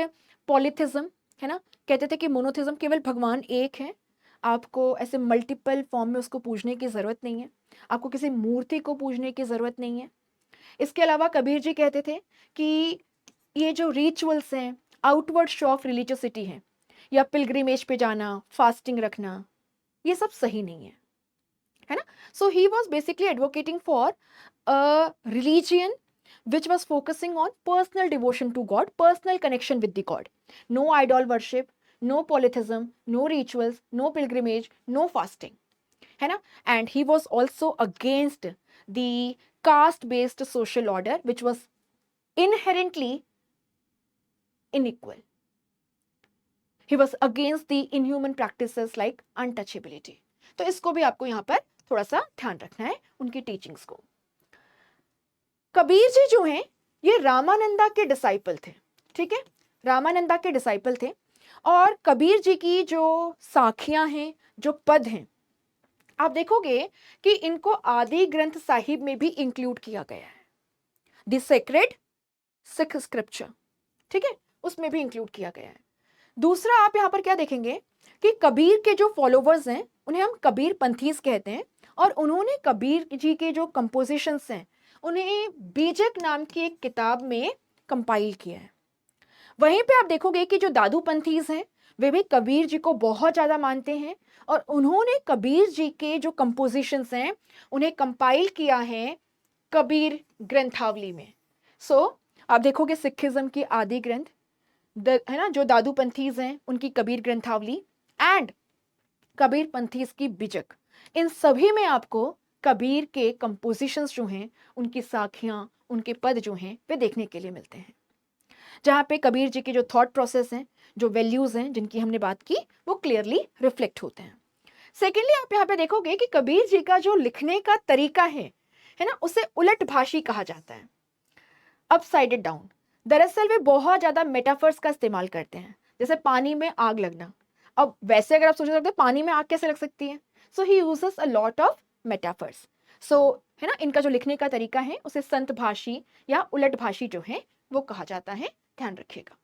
पॉलिथिज्म, है ना, कहते थे कि मोनोथिज्म, केवल भगवान एक है, आपको ऐसे मल्टीपल फॉर्म में उसको पूजने की जरूरत नहीं है, आपको किसी मूर्ति को पूजने की जरूरत नहीं है। इसके अलावा कबीर जी कहते थे कि ये जो रिचुअल्स हैं, आउटवर्ड शो ऑफ रिलीजियसिटी है, या पिलग्रिमेज पे जाना, फास्टिंग रखना, ये सब सही नहीं है ना। So he was basically advocating for a religion which was focusing on personal devotion to God, personal connection with the God. No idol worship, no polytheism, no rituals, no pilgrimage, no fasting, है ना। And he was also against the caste-based social order which was inherently unequal. He was against the inhuman practices like untouchability. तो इसको भी आपको यहाँ पर थोड़ा सा ध्यान रखना है उनकी टीचिंग्स को। कबीर जी जो हैं ये रामानंदा के डिसाइपल थे। ठीक है, रामानंदा के डिसाइपल थे, और कबीर जी की जो साखियां हैं, जो पद हैं, आप देखोगे कि इनको आदि ग्रंथ साहिब में भी इंक्लूड किया गया है, द सेक्रेड सिख स्क्रिप्चर। ठीक है, उसमें भी इंक्लूड किया गया है। दूसरा आप यहाँ पर क्या देखेंगे कि कबीर के जो फॉलोवर्स हैं उन्हें हम कबीर पंथीस कहते हैं, और उन्होंने कबीर जी के जो कंपोजिशंस हैं उन्हें बीजक नाम की एक किताब में कंपाइल किया है। वहीं पे आप देखोगे कि जो दादू पंथीस हैं वे भी कबीर जी को बहुत ज़्यादा मानते हैं, और उन्होंने कबीर जी के जो कंपोजिशंस हैं उन्हें कंपाइल किया है कबीर ग्रंथावली में। आप देखोगे सिखिज्म की आदि ग्रंथ है ना, जो दादू पंथीज हैं उनकी कबीर ग्रंथावली एंड कबीर पंथीज की बिजक, इन सभी में आपको कबीर के कंपोजिशंस जो हैं उनकी साखियां, उनके पद जो हैं वे देखने के लिए मिलते हैं, जहाँ पे कबीर जी के जो थॉट प्रोसेस हैं, जो वैल्यूज हैं जिनकी हमने बात की, वो क्लियरली रिफ्लेक्ट होते हैं। सेकेंडली आप यहाँ पे देखोगे कि कबीर जी का जो लिखने का तरीका है ना, उसे उलट भाषी कहा जाता है, अपसाइडेड डाउन। दरअसल वे बहुत ज्यादा मेटाफर्स का इस्तेमाल करते हैं, जैसे पानी में आग लगना। अब वैसे अगर आप सोच सकते हैं पानी में आग कैसे लग सकती है, so he uses a lot of metaphors. है ना, इनका जो लिखने का तरीका है उसे संत भाषी या उलट भाषी जो है वो कहा जाता है, ध्यान रखिएगा।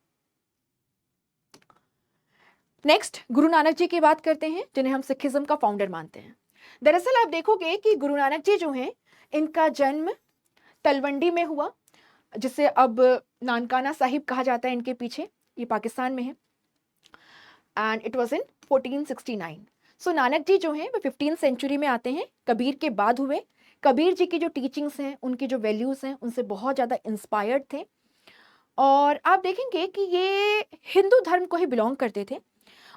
नेक्स्ट गुरु नानक जी की बात करते हैं, जिन्हें हम सिखिज्म का फाउंडर मानते हैं। दरअसल आप देखोगे कि गुरु नानक जी जो हैं इनका जन्म तलवंडी में हुआ, जिसे अब नानकाना साहिब कहा जाता है इनके पीछे, ये पाकिस्तान में है, and it was in 1469। Nanak ji जो हैं वो 15th सेंचुरी में आते हैं, कबीर के बाद हुए। कबीर जी की जो टीचिंग्स हैं, उनकी जो वैल्यूज हैं, उनसे बहुत ज़्यादा इंस्पायर्ड थे, और आप देखेंगे कि ये हिंदू धर्म को ही बिलोंग करते थे।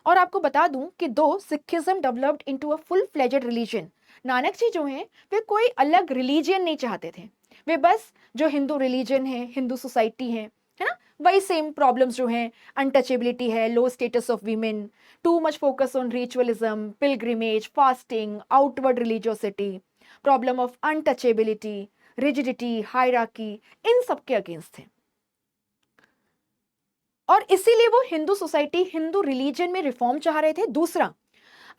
और आपको बता दूं कि though Sikhism developed into a full fledged religion, Nanak ji जो हैं वे कोई अलग रिलीजन नहीं चाहते थे, वे बस जो हिंदू रिलीजन है, हिंदू सोसाइटी है ना, वही सेम प्रॉब्लम्स जो हैं, अनटचेबिलिटी है, low status of women, too much focus on ritualism, pilgrimage, fasting, outward religiosity, problem of untouchability, rigidity, hierarchy, इन सब के अगेंस्ट थे। और इसीलिए वो हिंदू सोसाइटी, हिंदू रिलीजन में रिफॉर्म चाह रहे थे। दूसरा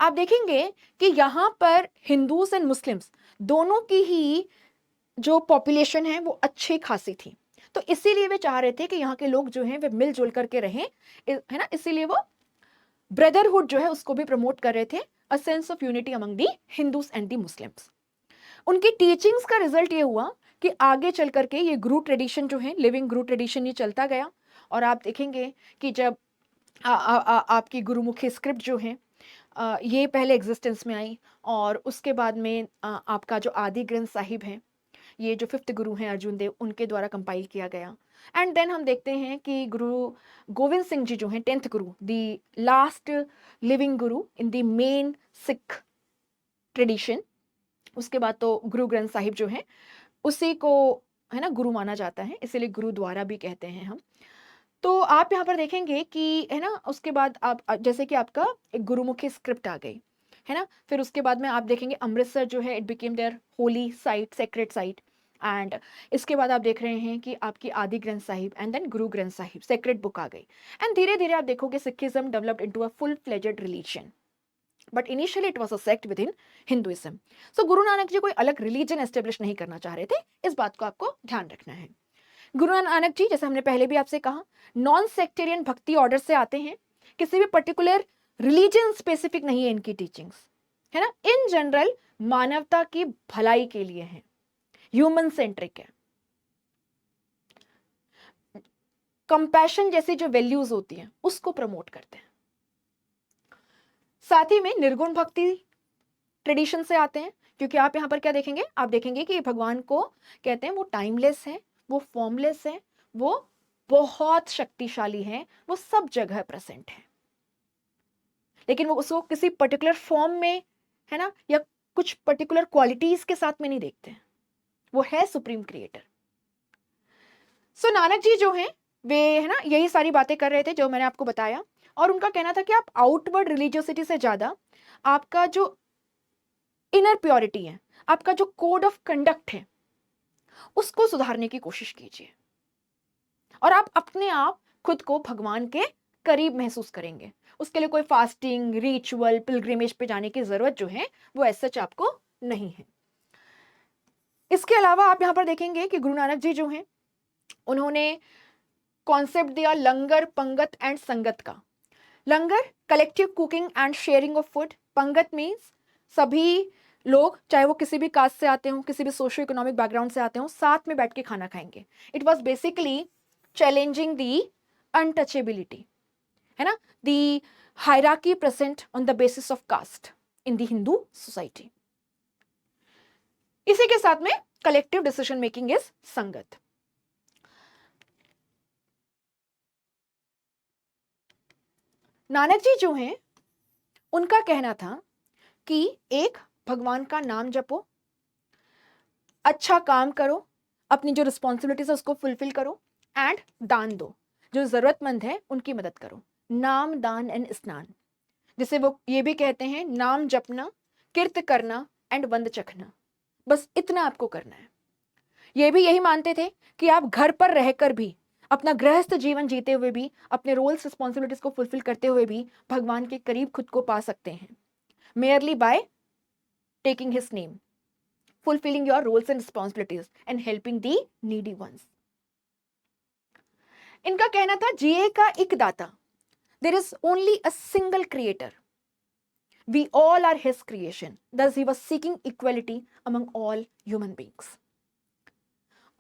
आप देखेंगे कि यहां पर हिंदूज एंड मुस्लिम्स दोनों की ही जो पॉपुलेशन है वो अच्छी खासी थी, तो इसीलिए वे चाह रहे थे कि यहाँ के लोग जो हैं वे मिलजुल करके रहें, है ना, इसीलिए वो ब्रदरहुड जो है उसको भी प्रमोट कर रहे थे, a sense of unity among the Hindus and the Muslims. उनकी टीचिंग्स का रिजल्ट ये हुआ कि आगे चल करके ये गुरु ट्रेडिशन जो है, लिविंग गुरु ट्रेडिशन, ये चलता गया। और आप देखेंगे कि जब आपकी गुरुमुखी स्क्रिप्ट जो है ये पहले एग्जिस्टेंस में आई, और उसके बाद में आपका जो आदि ग्रंथ साहिब है, ये जो 5th गुरु हैं अर्जुन देव, उनके द्वारा कंपाइल किया गया। एंड देन हम देखते हैं कि गुरु गोविंद सिंह जी जो हैं 10th Guru, the last living Guru in the main Sikh tradition. उसके बाद तो गुरु ग्रंथ साहिब जो है उसी को, है ना, गुरु माना जाता है, इसीलिए गुरुद्वारा भी कहते हैं हम। तो आप यहाँ पर देखेंगे कि, है ना, उसके बाद आप जैसे कि आपका एक गुरुमुखी स्क्रिप्ट आ गई, है ना, फिर उसके बाद में आप देखेंगे अमृतसर जो है it became their holy site, sacred site, and इसके बाद आप देख रहे हैं कि आपकी आदि Granth Sahib and then Guru Granth Sahib sacred book आ गई, एंड धीरे धीरे आप देखोगे Sikhism developed into a full fledged religion, but initially it was a sect within Hinduism. So Guru Nanak जी कोई अलग रिलीजन एस्टेब्लिश नहीं करना चाह रहे थे, इस बात को आपको ध्यान रखना है। गुरु नानक जी, जैसे हमने पहले भी आपसे कहा, नॉन सेक्टेरियन भक्ति ऑर्डर से आते हैं, किसी भी पर्टिकुलर रिलीजन स्पेसिफिक नहीं है इनकी टीचिंग्स, है ना, इन जनरल मानवता की भलाई के लिए है, ह्यूमन सेंट्रिक है। कंपैशन जैसी जो वैल्यूज होती हैं उसको प्रमोट करते हैं। साथ ही में निर्गुण भक्ति ट्रेडिशन से आते हैं, क्योंकि आप यहां पर क्या देखेंगे, आप देखेंगे कि भगवान को कहते हैं वो टाइमलेस है, वो फॉर्मलेस है, वो बहुत शक्तिशाली है, वो सब जगह प्रेजेंट है, लेकिन वो उसको किसी पर्टिकुलर फॉर्म में, है ना, या कुछ पर्टिकुलर क्वालिटीज के साथ में नहीं देखते हैं, वो है सुप्रीम क्रिएटर। सो नानक जी जो हैं वे, है ना, यही सारी बातें कर रहे थे जो मैंने आपको बताया, और उनका कहना था कि आप आउटवर्ड रिलीजियोसिटी से ज्यादा आपका जो इनर प्योरिटी है, आपका जो कोड ऑफ कंडक्ट है, उसको सुधारने की कोशिश कीजिए, और आप अपने आप खुद को भगवान के करीब महसूस करेंगे। उसके लिए कोई फास्टिंग, रिचुअल, पिलग्रिमेज पे जाने की जरूरत जो है वो ऐसा सच आपको नहीं है। इसके अलावा आप यहां पर देखेंगे कि गुरु नानक जी जो हैं उन्होंने कॉन्सेप्ट दिया लंगर, पंगत एंड संगत का। Langar, collective cooking and sharing of food. Pangat means सभी लोग, चाहे वो किसी भी कास्ट से आते हों, किसी भी सोशो इकोनॉमिक बैकग्राउंड से आते हों, साथ में बैठ के खाना खाएंगे. It was basically challenging the untouchability, है ना, the hierarchy present on the basis of caste in the Hindu society. इसी के साथ में कलेक्टिव डिसीजन मेकिंग इज संगत. नानक जी जो हैं, उनका कहना था कि एक, भगवान का नाम जपो, अच्छा काम करो, अपनी जो रिस्पॉन्सिबिलिटीज है उसको फुलफिल करो, एंड दान दो, जो जरूरतमंद है उनकी मदद करो. नाम, दान एंड स्नान, जिसे वो ये भी कहते हैं नाम जपना, किर्त करना एंड वंद चखना. बस इतना आपको करना है. ये भी यही मानते थे कि आप घर पर रहकर भी, अपना गृहस्थ जीवन जीते हुए भी, अपने रोल्स रिस्पॉन्सिबिलिटीज को फुलफिल करते हुए भी भगवान के करीब खुद को पा सकते हैं, merely by taking his name, fulfilling your roles and responsibilities and helping the needy ones. इनका कहना था जिए का एक दाता, there is only a single creator, we all are his creation, thus he was seeking equality among all human beings.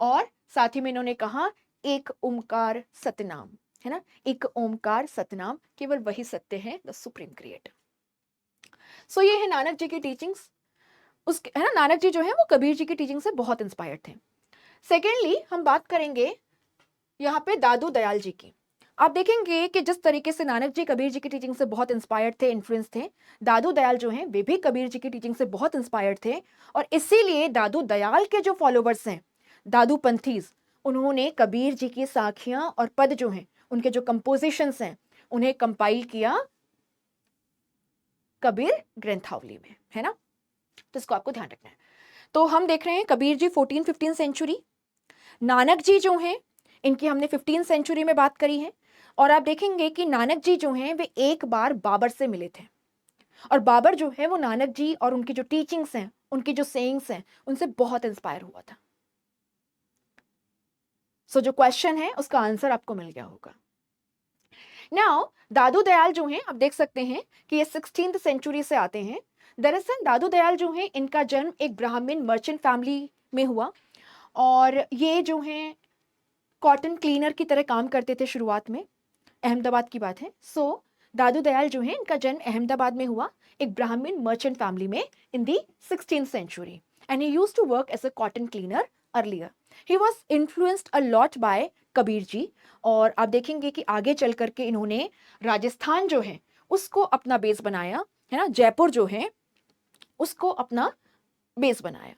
और साथ ही में इन्होंने कहा एक ओमकार सतनाम, है ना, एक ओमकार सतनाम, केवल वही सत्य है, द सुप्रीम क्रिएटर. सो ये है नानक जी की टीचिंग्स. उसके, है ना, नानक जी जो है वो कबीर जी की टीचिंग से बहुत इंस्पायर्ड थे. सेकेंडली हम बात करेंगे यहाँ पे दादू दयाल जी की. आप देखेंगे कि जिस तरीके से नानक जी कबीर जी की टीचिंग से बहुत इंस्पायर्ड थे, इन्फ्लुएंस थे, दादू दयाल जो हैं वे भी कबीर जी की टीचिंग से बहुत इंस्पायर्ड थे. और इसीलिए दादू दयाल के जो फॉलोवर्स हैं, दादू पंथीज, उन्होंने कबीर जी की साखियां और पद जो हैं, उनके जो कंपोजिशंस हैं, उन्हें कंपाइल किया कबीर ग्रंथावली में, है ना. तो इसको आपको ध्यान रखना है. तो हम देख रहे हैं कबीर जी 14-15 सेंचुरी, नानक जी जो हैं इनकी हमने 15 सेंचुरी में बात करी है. और आप देखेंगे कि नानक जी जो हैं वे एक बार बाबर से मिले थे, और बाबर जो है वो नानक जी और उनकी जो टीचिंग्स हैं, उनकी जो सेइंग्स हैं, उनसे बहुत इंस्पायर हुआ था. सो जो क्वेश्चन है उसका आंसर आपको मिल गया होगा. नाउ दादू दयाल जो हैं, आप देख सकते हैं कि ये 16th सेंचुरी से आते हैं. दरअसल दादू दयाल जो हैं इनका जन्म एक ब्राह्मण मर्चेंट फैमिली में हुआ, और ये जो हैं कॉटन क्लीनर की तरह काम करते थे शुरुआत में. अहमदाबाद की बात है. सो दादू दयाल जो हैं इनका जन्म अहमदाबाद में हुआ, एक ब्राह्मण मर्चेंट फैमिली में, in the 16th century, and he used to work as a cotton cleaner earlier. He was influenced a lot by Kabir ji. और आप देखेंगे कि आगे चल करके इन्होंने राजस्थान जो है उसको अपना बेस बनाया, है ना, जयपुर जो है उसको अपना बेस बनाया.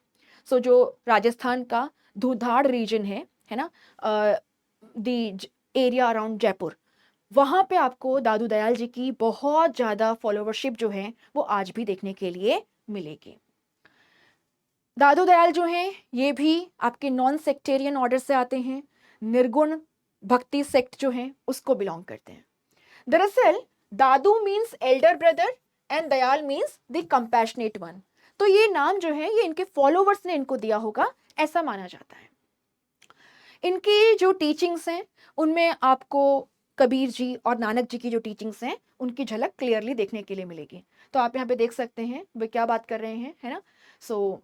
सो जो राजस्थान का धूधाड़ रीजन है ना, द एरिया अराउंड जयपुर, वहां पे आपको दादू दयाल जी की बहुत ज्यादा फॉलोवरशिप जो है वो आज भी देखने के लिए मिलेगी. दादू दयाल जो हैं ये भी आपके नॉन सेक्टेरियन ऑर्डर से आते हैं, निर्गुण भक्ति सेक्ट जो है उसको बिलोंग करते हैं. दरअसल Dadu means elder brother and Dayal means the compassionate one. तो ये नाम जो है ये इनके फॉलोवर्स ने इनको दिया होगा, ऐसा माना जाता है. इनकी जो टीचिंग्स हैं उनमें आपको कबीर जी और नानक जी की जो टीचिंग्स हैं उनकी झलक क्लियरली देखने के लिए मिलेगी. तो आप यहाँ पे देख सकते हैं वे क्या बात कर रहे हैं, है ना. So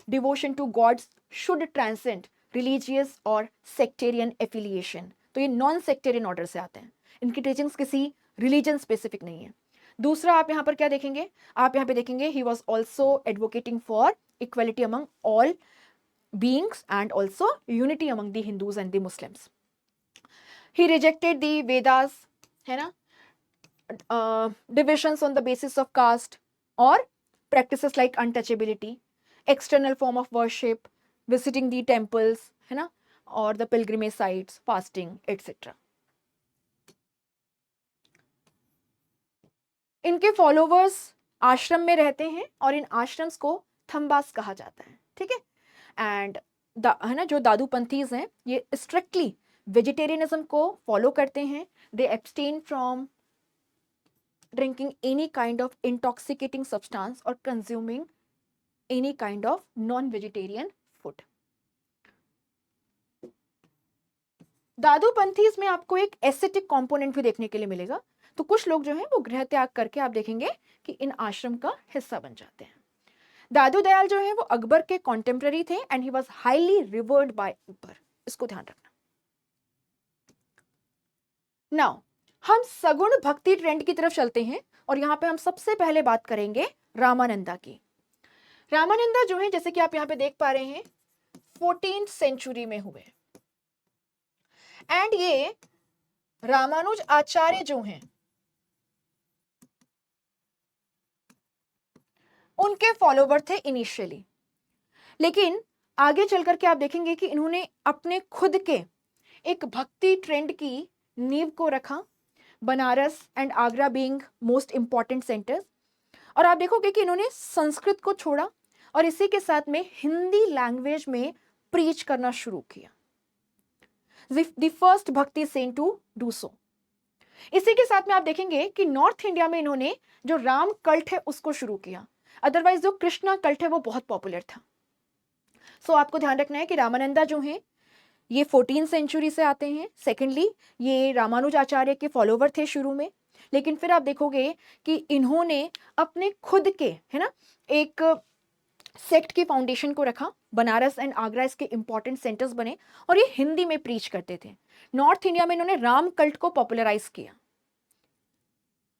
devotion to gods should transcend religious और सेक्टेरियन एफिलिएशन. तो ये नॉन सेक्टेरियन ऑर्डर से आते हैं. इनकी टीचिंग्स किसी रिलीजन स्पेसिफिक नहीं है. दूसरा आप यहाँ पर क्या देखेंगे, आप यहाँ पे देखेंगे ही was also advocating for equality among all beings and also unity among the Hindus and the Muslims. He rejected the Vedas, है ना, divisions on the basis of caste, or practices like untouchability, external form of worship, visiting the temples, है ना, और the pilgrimage sites, fasting, etc. इनके followers आश्रम में रहते हैं और इन आश्रम्स को थम्बास कहा जाता है, ठीक है. एंड है ना, जो दादू पंथीज हैं ये स्ट्रिक्टली वेजिटेरियनिज्म को फॉलो करते हैं. They abstain from drinking any kind of intoxicating substance और consuming any kind of non vegetarian food. Dadu Panthis में आपको एक एसिटिक कंपोनेंट भी देखने के लिए मिलेगा. तो कुछ लोग जो हैं वो गृह त्याग करके आप देखेंगे कि इन आश्रम का हिस्सा बन जाते हैं। दादू दयाल जो है वो अकबर के कॉन्टेम्पररी थे and he was highly rewarded by Akbar, इसको ध्यान रखना। नाउ हम सगुण भक्ति ट्रेंड की तरफ चलते हैं और यहां पे हम सबसे पहले बात करेंगे रामानंदा की। रामानंदा जो है जैसे कि आप यहां पे देख पा रहे हैं 14th सेंचुरी में हुए एंड ये रामानुज आचार्य जो हैं उनके फॉलोवर थे इनिशियली, लेकिन आगे चल करके आप देखेंगे कि इन्होंने अपने खुद के एक भक्ति ट्रेंड की नींव को रखा, Banaras and Agra being most important centres. और आप देखोगे कि इन्होंने संस्कृत को छोड़ा और इसी के साथ में हिंदी लैंग्वेज में प्रीच करना शुरू किया। द फर्स्ट भक्ति सेंट टू डू सो। इसी के साथ में आप देखेंगे कि नॉर्थ इंडिया में इन्होंने जो राम कल्ट है उसको शुरू किया, अदरवाइज जो कृष्णा कल्ट है वो बहुत पॉपुलर था। सो आपको ध्यान रखना है कि रामानंदा जो है ये 14th सेंचुरी से आते हैं। सेकेंडली ये रामानुजाचार्य के फॉलोवर थे शुरू में, लेकिन फिर आप देखोगे कि इन्होंने अपने खुद के है ना एक सेक्ट की फाउंडेशन को रखा, बनारस एंड आगरा इसके इंपॉर्टेंट सेंटर्स बने और ये हिंदी में प्रीच करते थे। नॉर्थ इंडिया में इन्होंने राम कल्ट को पॉपुलराइज किया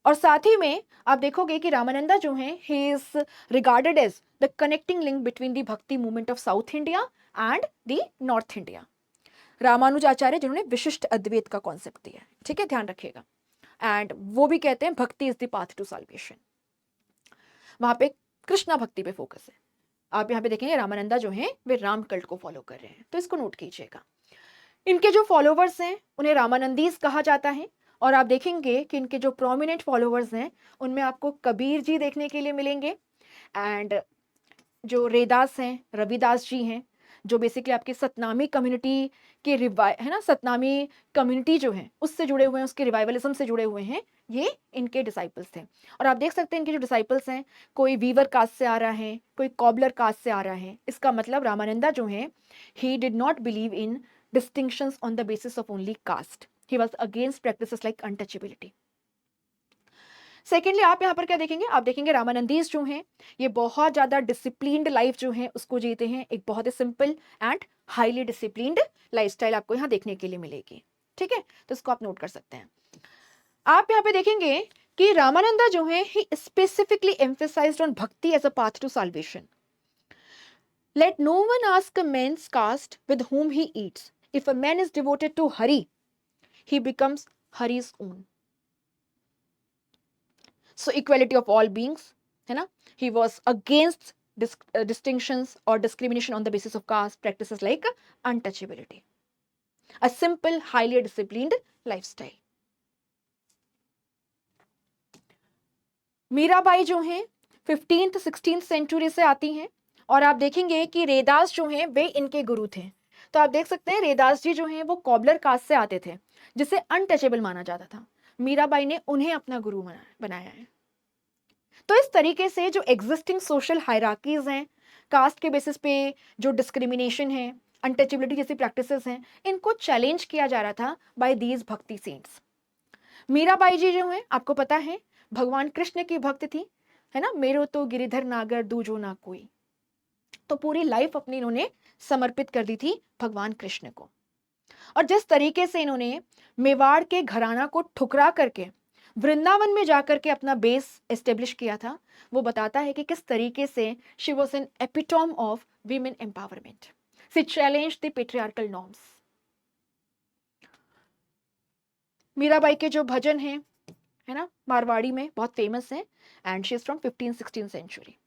और साथ ही में आप देखोगे कि रामानंदा जो है he is regarded as the connecting link between the bhakti movement of South India and the North India. Ramanujacharya जिन्होंने विशिष्ट अद्वैत का कॉन्सेप्ट दिया है, ठीक है, ध्यान रखिएगा। एंड वो भी कहते हैं bhakti is the path to salvation, वहां पे कृष्णा भक्ति पे फोकस है। आप यहाँ पे देखेंगे रामानंदा जो है वे राम कल्ट को फॉलो कर रहे हैं, तो इसको नोट कीजिएगा। इनके जो फॉलोवर्स हैं उन्हें रामानंदीज कहा जाता है और आप देखेंगे कि इनके जो प्रोमिनेंट फॉलोवर्स हैं उनमें आपको कबीर जी देखने के लिए मिलेंगे एंड जो रेदास हैं रविदास जी हैं जो बेसिकली आपकी सतनामी कम्युनिटी के है ना, सतनामी कम्युनिटी जो है उससे जुड़े हुए हैं, उसके रिवाइवलिज्म से जुड़े हुए हैं, ये इनके डिसाइपल्स थे। और आप देख सकते हैं इनके जो डिसाइपल्स हैं कोई वीवर कास्ट से आ रहा है, कोई कॉबलर कास्ट से आ रहा है। इसका मतलब रामानंदा जो है he did not believe in distinctions on the basis of only caste. He was against practices like untouchability. Secondly आप यहाँ पर क्या देखेंगे, आप देखेंगे रामानंदीज जो हैं ये बहुत ज्यादा डिसिप्लिन्ड लाइफ जो है उसको जीते हैं, एक बहुत ही simple and highly disciplined lifestyle आपको यहाँ देखने के लिए मिलेगी, ठीक है, तो इसको आप नोट कर सकते हैं। आप यहाँ पे देखेंगे कि रामानंदा जो है he specifically emphasized on bhakti as a path to salvation. Let no one ask a man's caste with whom he eats. If a man is devoted to Hari, he becomes Hari's own. So equality of all beings, है ना? He was against distinctions or discrimination on the basis of caste, practices like untouchability. A simple, highly disciplined lifestyle. Mirabai जो हैं 15th 16th century से आती हैं और आप देखेंगे कि रेदास जो हैं वे इनके गुरु थे। तो आप देख सकते हैं रेदास जी जो हैं वो कॉबलर कास्ट से आते थे जिसे अनटचेबल माना जाता था। मीराबाई ने उन्हें अपना गुरु बनाया है। तो इस तरीके से जो एग्जिस्टिंग सोशल हायरार्कीज हैं, कास्ट के बेसिस पे जो डिस्क्रिमिनेशन है, अनटचेबिलिटी जैसी प्रैक्टिसेस हैं, इनको चैलेंज किया जा रहा था बाय दीज भक्ति सेंट्स। मीराबाई जी जो हैं आपको पता है भगवान कृष्ण की भक्त थी, है ना, मेरो तो गिरिधर नागर दूजो ना कोई। तो पूरी लाइफ अपनी इन्होंने समर्पित कर दी थी भगवान कृष्ण को। और जिस तरीके से इन्होंने मेवाड़ के घराना को ठुकरा करके वृंदावन में जाकर के अपना बेस एस्टेब्लिश किया था, वो बताता है कि किस तरीके से she was an epitome of women empowerment. She challenged the patriarchal norms. Mirabai के जो भजन हैं, है ना, मारवाड़ी में बहुत फेमस है and she is from 15th-16th century.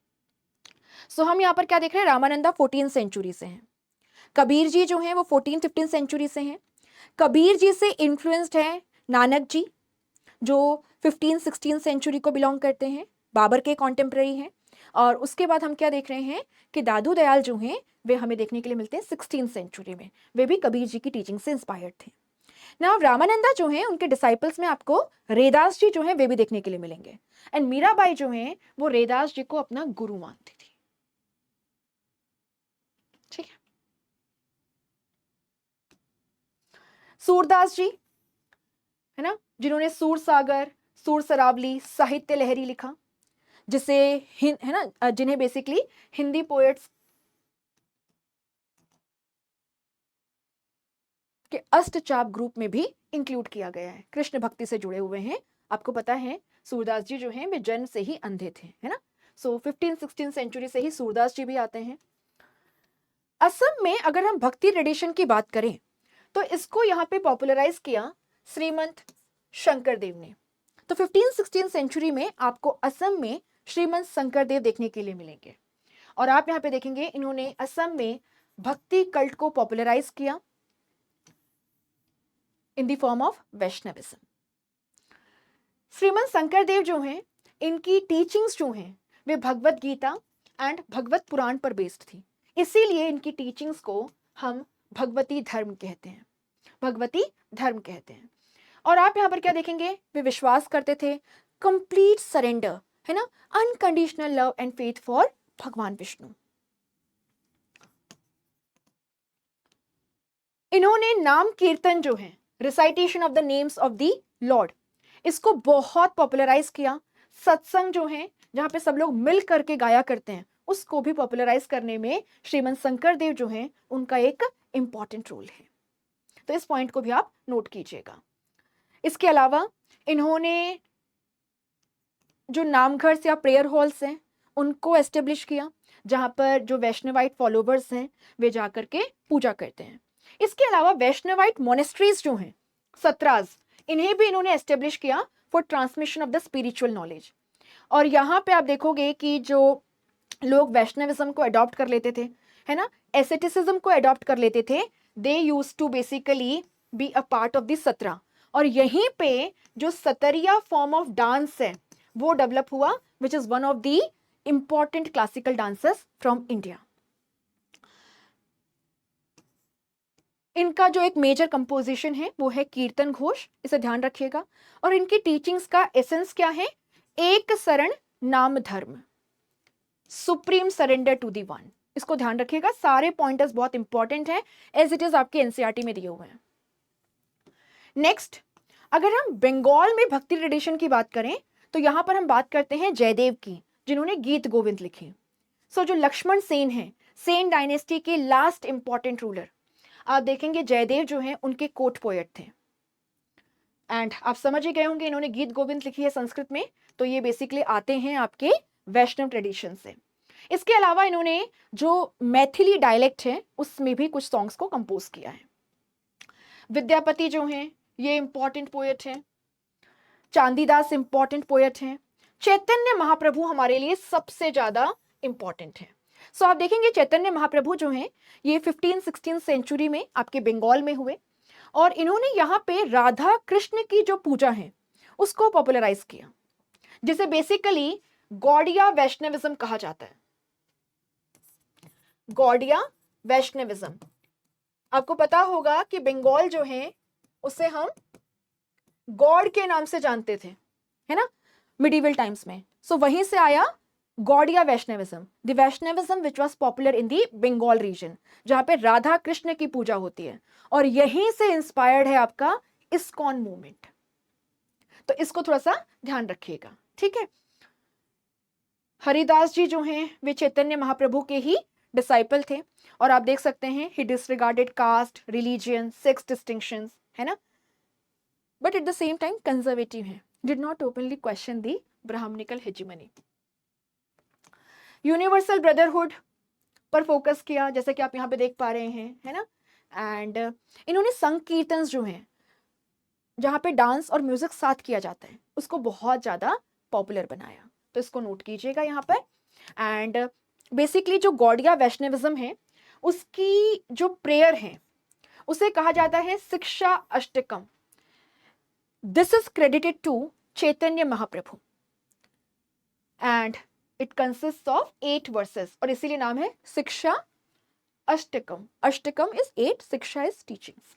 So हम यहाँ पर क्या देख रहे हैं, रामानंदा 14th सेंचुरी से हैं। कबीर जी जो हैं वो 14th-15th सेंचुरी से हैं। कबीर जी से इन्फ्लुएंस्ड है नानक जी जो 15th-16th सेंचुरी को बिलोंग करते हैं, बाबर के कॉन्टेम्पररी हैं। और उसके बाद हम क्या देख रहे हैं कि दादू दयाल जो हैं वे हमें देखने के लिए मिलते हैं 16th सेंचुरी में, वे भी कबीर जी की टीचिंग से इंस्पायर्ड थे ना। रामानंदा जो हैं उनके डिसाइपल्स में आपको रेदास जी जो हैं वे भी देखने के लिए मिलेंगे एंड मीराबाई जो हैं वो रेदास जी को अपना गुरु मानती थी, ठीक है। सूरदास जी, है ना, जिन्होंने सूरसागर, सूर सरावली, साहित्य लहरी लिखा, जिसे है ना, जिन्हें बेसिकली हिंदी पोएट्स के अष्टचाप ग्रुप में भी इंक्लूड किया गया है। कृष्ण भक्ति से जुड़े हुए हैं। आपको पता है सूरदास जी जो हैं वे जन्म से ही अंधे थे, है ना। सो 15-16 सेंचुरी से ही सूरदास जी भी आते हैं। असम में अगर हम भक्ति ट्रेडिशन की बात करें तो इसको यहाँ पे पॉपुलराइज किया श्रीमंत शंकरदेव ने। तो 15-16 सेंचुरी में आपको असम में श्रीमंत शंकरदेव देखने के लिए मिलेंगे। और आप यहाँ पे देखेंगे इन्होंने असम में भक्ति कल्ट को पॉपुलराइज किया in the form of Vaishnavism. Srimanta Sankardev जो हैं इनकी टीचिंग्स जो हैं वे भगवत गीता एंड भगवत पुराण पर बेस्ड थी, इसीलिए इनकी टीचिंग्स को हम भगवती धर्म कहते हैं, भगवती धर्म कहते हैं। और आप यहाँ पर क्या देखेंगे, वे विश्वास करते थे कंप्लीट सरेंडर, है ना, unconditional love and faith for भगवान विष्णु। इन्होंने नाम कीर्तन जो है, recitation of the names of the Lord, इसको बहुत पॉपुलराइज किया। सत्संग जो है जहां पे सब लोग मिल करके गाया करते हैं, उसको भी पॉपुलराइज करने में श्रीमंत शंकरदेव जो हैं उनका एक इंपॉर्टेंट रोल है। तो इस पॉइंट को भी आप नोट कीजिएगा। इसके अलावा इन्होंने जो नामघर या प्रेयर हॉल्स हैं उनको एस्टेब्लिश किया, जहां पर जो वैष्णवाइट फॉलोवर्स हैं वे जाकर के पूजा करते हैं। इसके अलावा वैष्णवाइट मोनेस्ट्रीज जो हैं, सत्राज, इन्हें भी इन्होंने एस्टेब्लिश किया for transmission of the spiritual knowledge. और यहाँ पे आप देखोगे कि जो लोग वैष्णविज्म को अडॉप्ट कर लेते थे, है ना, एसेटिसिज्म को अडॉप्ट कर लेते थे, they use to basically be a part of the Sattra. और यहीं पे जो सतरिया फॉर्म ऑफ डांस है वो डेवलप हुआ, which is one of the important classical dances from India. इनका जो एक मेजर कंपोजिशन है वो है कीर्तन घोष, इसे ध्यान रखिएगा। और इनकी टीचिंग्स का एसेंस क्या है, एक Sharan Naam Dharma, supreme surrender to the one. इसको ध्यान रखिएगा, सारे पॉइंटर्स बहुत इंपॉर्टेंट हैं, एज इट इज आपके एनसीईआरटी में दिए हुए हैं। नेक्स्ट, अगर हम बंगाल में भक्ति ट्रेडिशन की बात करें तो यहां पर हम बात करते हैं जयदेव की, जिन्होंने गीत गोविंद लिखे। सो जो लक्ष्मण सेन है, सेन डायनेस्टी के लास्ट इंपॉर्टेंट रूलर, आप देखेंगे जयदेव जो हैं उनके कोर्ट पोएट थे। एंड आप समझ ही गए होंगे इन्होंने गीत गोविंद लिखी है संस्कृत में, तो ये बेसिकली आते हैं आपके वैष्णव ट्रेडिशन से। इसके अलावा इन्होंने जो मैथिली डायलेक्ट है उसमें भी कुछ सॉन्ग्स को कंपोज किया है। विद्यापति जो हैं ये इंपॉर्टेंट पोएट हैं, चांदीदास इंपॉर्टेंट पोएट हैं, चैतन्य महाप्रभु हमारे लिए सबसे ज्यादा इंपॉर्टेंट है। सो आप देखेंगे चैतन्य महाप्रभु जो हैं ये 15-16 सेंचुरी में आपके बंगाल में हुए, और इन्होंने यहाँ पे राधा कृष्ण की जो पूजा है उसको पॉपुलराइज किया, जिसे बेसिकली गौड़िया वैष्णविज्म कहा जाता है। गौड़िया वैष्णविज्म, आपको पता होगा कि बंगाल जो है उसे हम गॉड के नाम से जानते थे, है ना, मिडिवल टाइम्स में। सो वहीं से आया Gaudiya Vaishnavism, the Vaishnavism which was popular in the Bengal region, जहां पे राधा कृष्ण की पूजा होती है। और यहीं से इंस्पायर्ड है आपका इस्कॉन मूवमेंट। तो इसको थोड़ा सा ध्यान रखिएगा, ठीक है। हरिदास जी जो हैं वे चैतन्य महाप्रभु के ही डिसाइपल थे, और आप देख सकते हैं he disregarded caste, religion, sex distinctions, है ना, but at the same time conservative है, did not openly question the Brahmanical hegemony. Universal brotherhood पर फोकस किया, जैसे कि आप यहाँ पे देख पा रहे हैं, है ना। एंड इन्होंने संकीर्तन जो हैं जहाँ पे डांस और म्यूजिक साथ किया जाता है उसको बहुत ज्यादा पॉपुलर बनाया, तो इसको नोट कीजिएगा यहाँ पर। एंड बेसिकली जो गौड़िया वैष्णविज्म है उसकी जो प्रेयर है उसे कहा जाता है Shikshashtakam. This is credited to Chaitanya Mahaprabhu and it consist of 8 verses, और इसीलिए नाम है शिक्षा अष्टकम। अष्टकम इज 8, शिक्षा इज टीचिंग्स।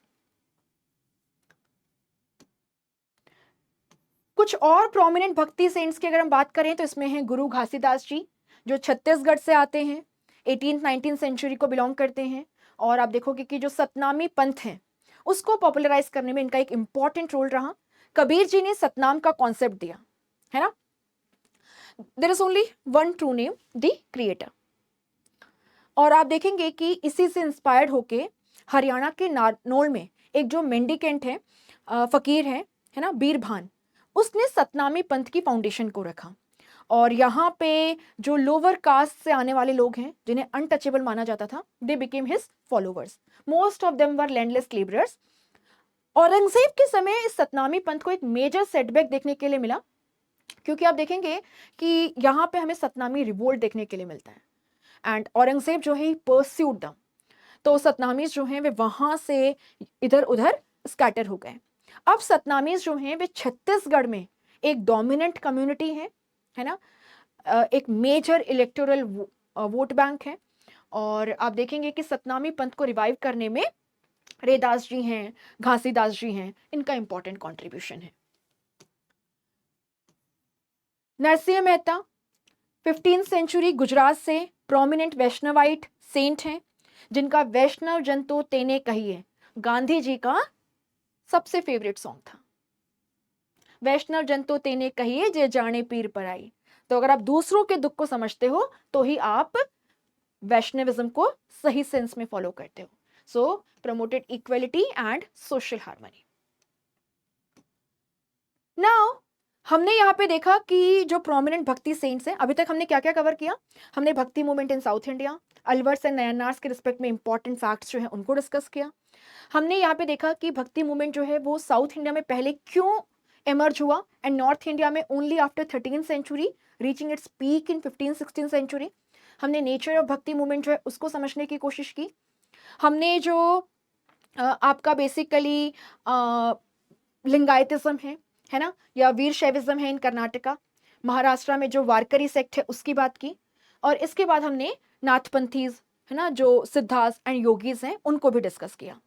कुछ और प्रोमिनेंट भक्ति सेंट्स की अगर हम बात करें तो इसमें है गुरु घासीदास जी, जो छत्तीसगढ़ से आते हैं, 18th-19th सेंचुरी को बिलोंग करते हैं। और आप देखोगे कि जो सतनामी पंथ है उसको पॉपुलराइज करने में इनका एक इंपॉर्टेंट रोल रहा। कबीर जी ने सतनाम का कॉन्सेप्ट दिया, है ना। There is only one true name, the creator. और आप देखेंगे कि इसी से इंस्पायर्ड होके हरियाणा के नारनौल में एक जो मेंडिकेंट है, फकीर है ना, बीरभान, उसने सतनामी पंथ की फाउंडेशन को रखा। और यहाँ पे जो लोअर कास्ट से आने वाले लोग हैं जिन्हें अनटचेबल माना जाता था, they became his followers. Most of them were landless labourers. Aurangzeb के समय इस सतनामी पंथ को एक मेजर सेटबैक देखने के लिए मिला, क्योंकि आप देखेंगे कि यहाँ पे हमें सतनामी रिवोल्ट देखने के लिए मिलता है। एंड औरंगजेब जो है परस्यूड दम, तो सतनामीज जो हैं वे वहां से इधर उधर स्कैटर हो गए। अब सतनामीज जो हैं वे छत्तीसगढ़ में एक डोमिनेंट कम्युनिटी है ना, एक मेजर इलेक्टोरल वोट बैंक है। और आप देखेंगे कि सतनामी पंथ को रिवाइव करने में रेदास जी हैं, घासीदास जी हैं, इनका इंपॉर्टेंट कंट्रीब्यूशन है। नरसिंह मेहता 15th सेंचुरी गुजरात से प्रोमिनेंट वैष्णवाइट सेंट हैं, जिनका वैष्णव जन तो तेने कहिए गांधी जी का सबसे फेवरेट सॉन्ग था। वैष्णव जन तो तेने कहिए जे जाने पीर पर आई। तो अगर आप दूसरों के दुख को समझते हो तो ही आप वैष्णविज्म को सही सेंस में फॉलो करते हो। So promoted equality and social harmony. Now हमने यहाँ पे देखा कि जो प्रोमिनेंट भक्ति सेंट्स हैं, अभी तक हमने क्या क्या कवर किया। हमने भक्ति movement in south India, Alvars and Nayanars के रिस्पेक्ट में इंपॉर्टेंट फैक्ट्स जो है उनको डिस्कस किया। हमने यहाँ पे देखा कि भक्ति मूवमेंट जो है वो साउथ इंडिया में पहले क्यों एमर्ज हुआ एंड नॉर्थ इंडिया में only after 13th century reaching its peak in 15th-16th century. हमने नेचर ऑफ भक्ति मूवमेंट जो है उसको समझने की कोशिश की। हमने जो आपका बेसिकली लिंगायतिज्म है ना, या वीर शैविज्म है इन कर्नाटका, महाराष्ट्र में जो वारकरी सेक्ट है उसकी बात की। और इसके बाद हमने नाथपंथीज है ना, जो सिद्धास एंड योगीज हैं, उनको भी डिस्कस किया।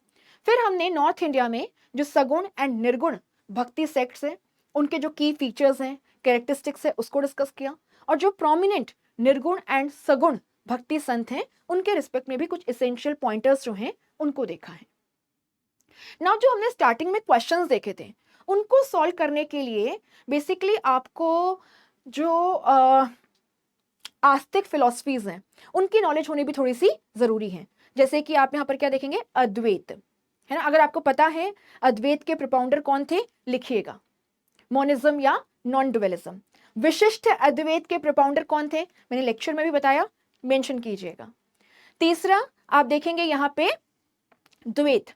फिर हमने नॉर्थ इंडिया में जो सगुण एंड निर्गुण भक्ति सेक्ट्स हैं, उनके जो की फीचर्स हैं, कैरेक्टरिस्टिक्स है, उसको डिस्कस किया। और जो प्रोमिनेंट निर्गुण एंड सगुण भक्ति संत हैं, उनके रिस्पेक्ट में भी कुछ इसेंशियल पॉइंटर्स जो हैं उनको देखा है। नाउ जो हमने स्टार्टिंग में क्वेश्चंस देखे थे, उनको सॉल्व करने के लिए बेसिकली आपको जो आस्तिक फिलॉसफीज हैं उनकी नॉलेज होनी भी थोड़ी सी जरूरी है। जैसे कि आप यहाँ पर क्या देखेंगे, अद्वैत है ना। अगर आपको पता है अद्वैत के प्रोपाउंडर कौन थे, लिखिएगा, मोनिज्म या नॉन डुअलिज्म। विशिष्ट अद्वैत के प्रोपाउंडर कौन थे, मैंने लेक्चर में भी बताया, मेंशन कीजिएगा। तीसरा आप देखेंगे यहाँ पे Dvaita,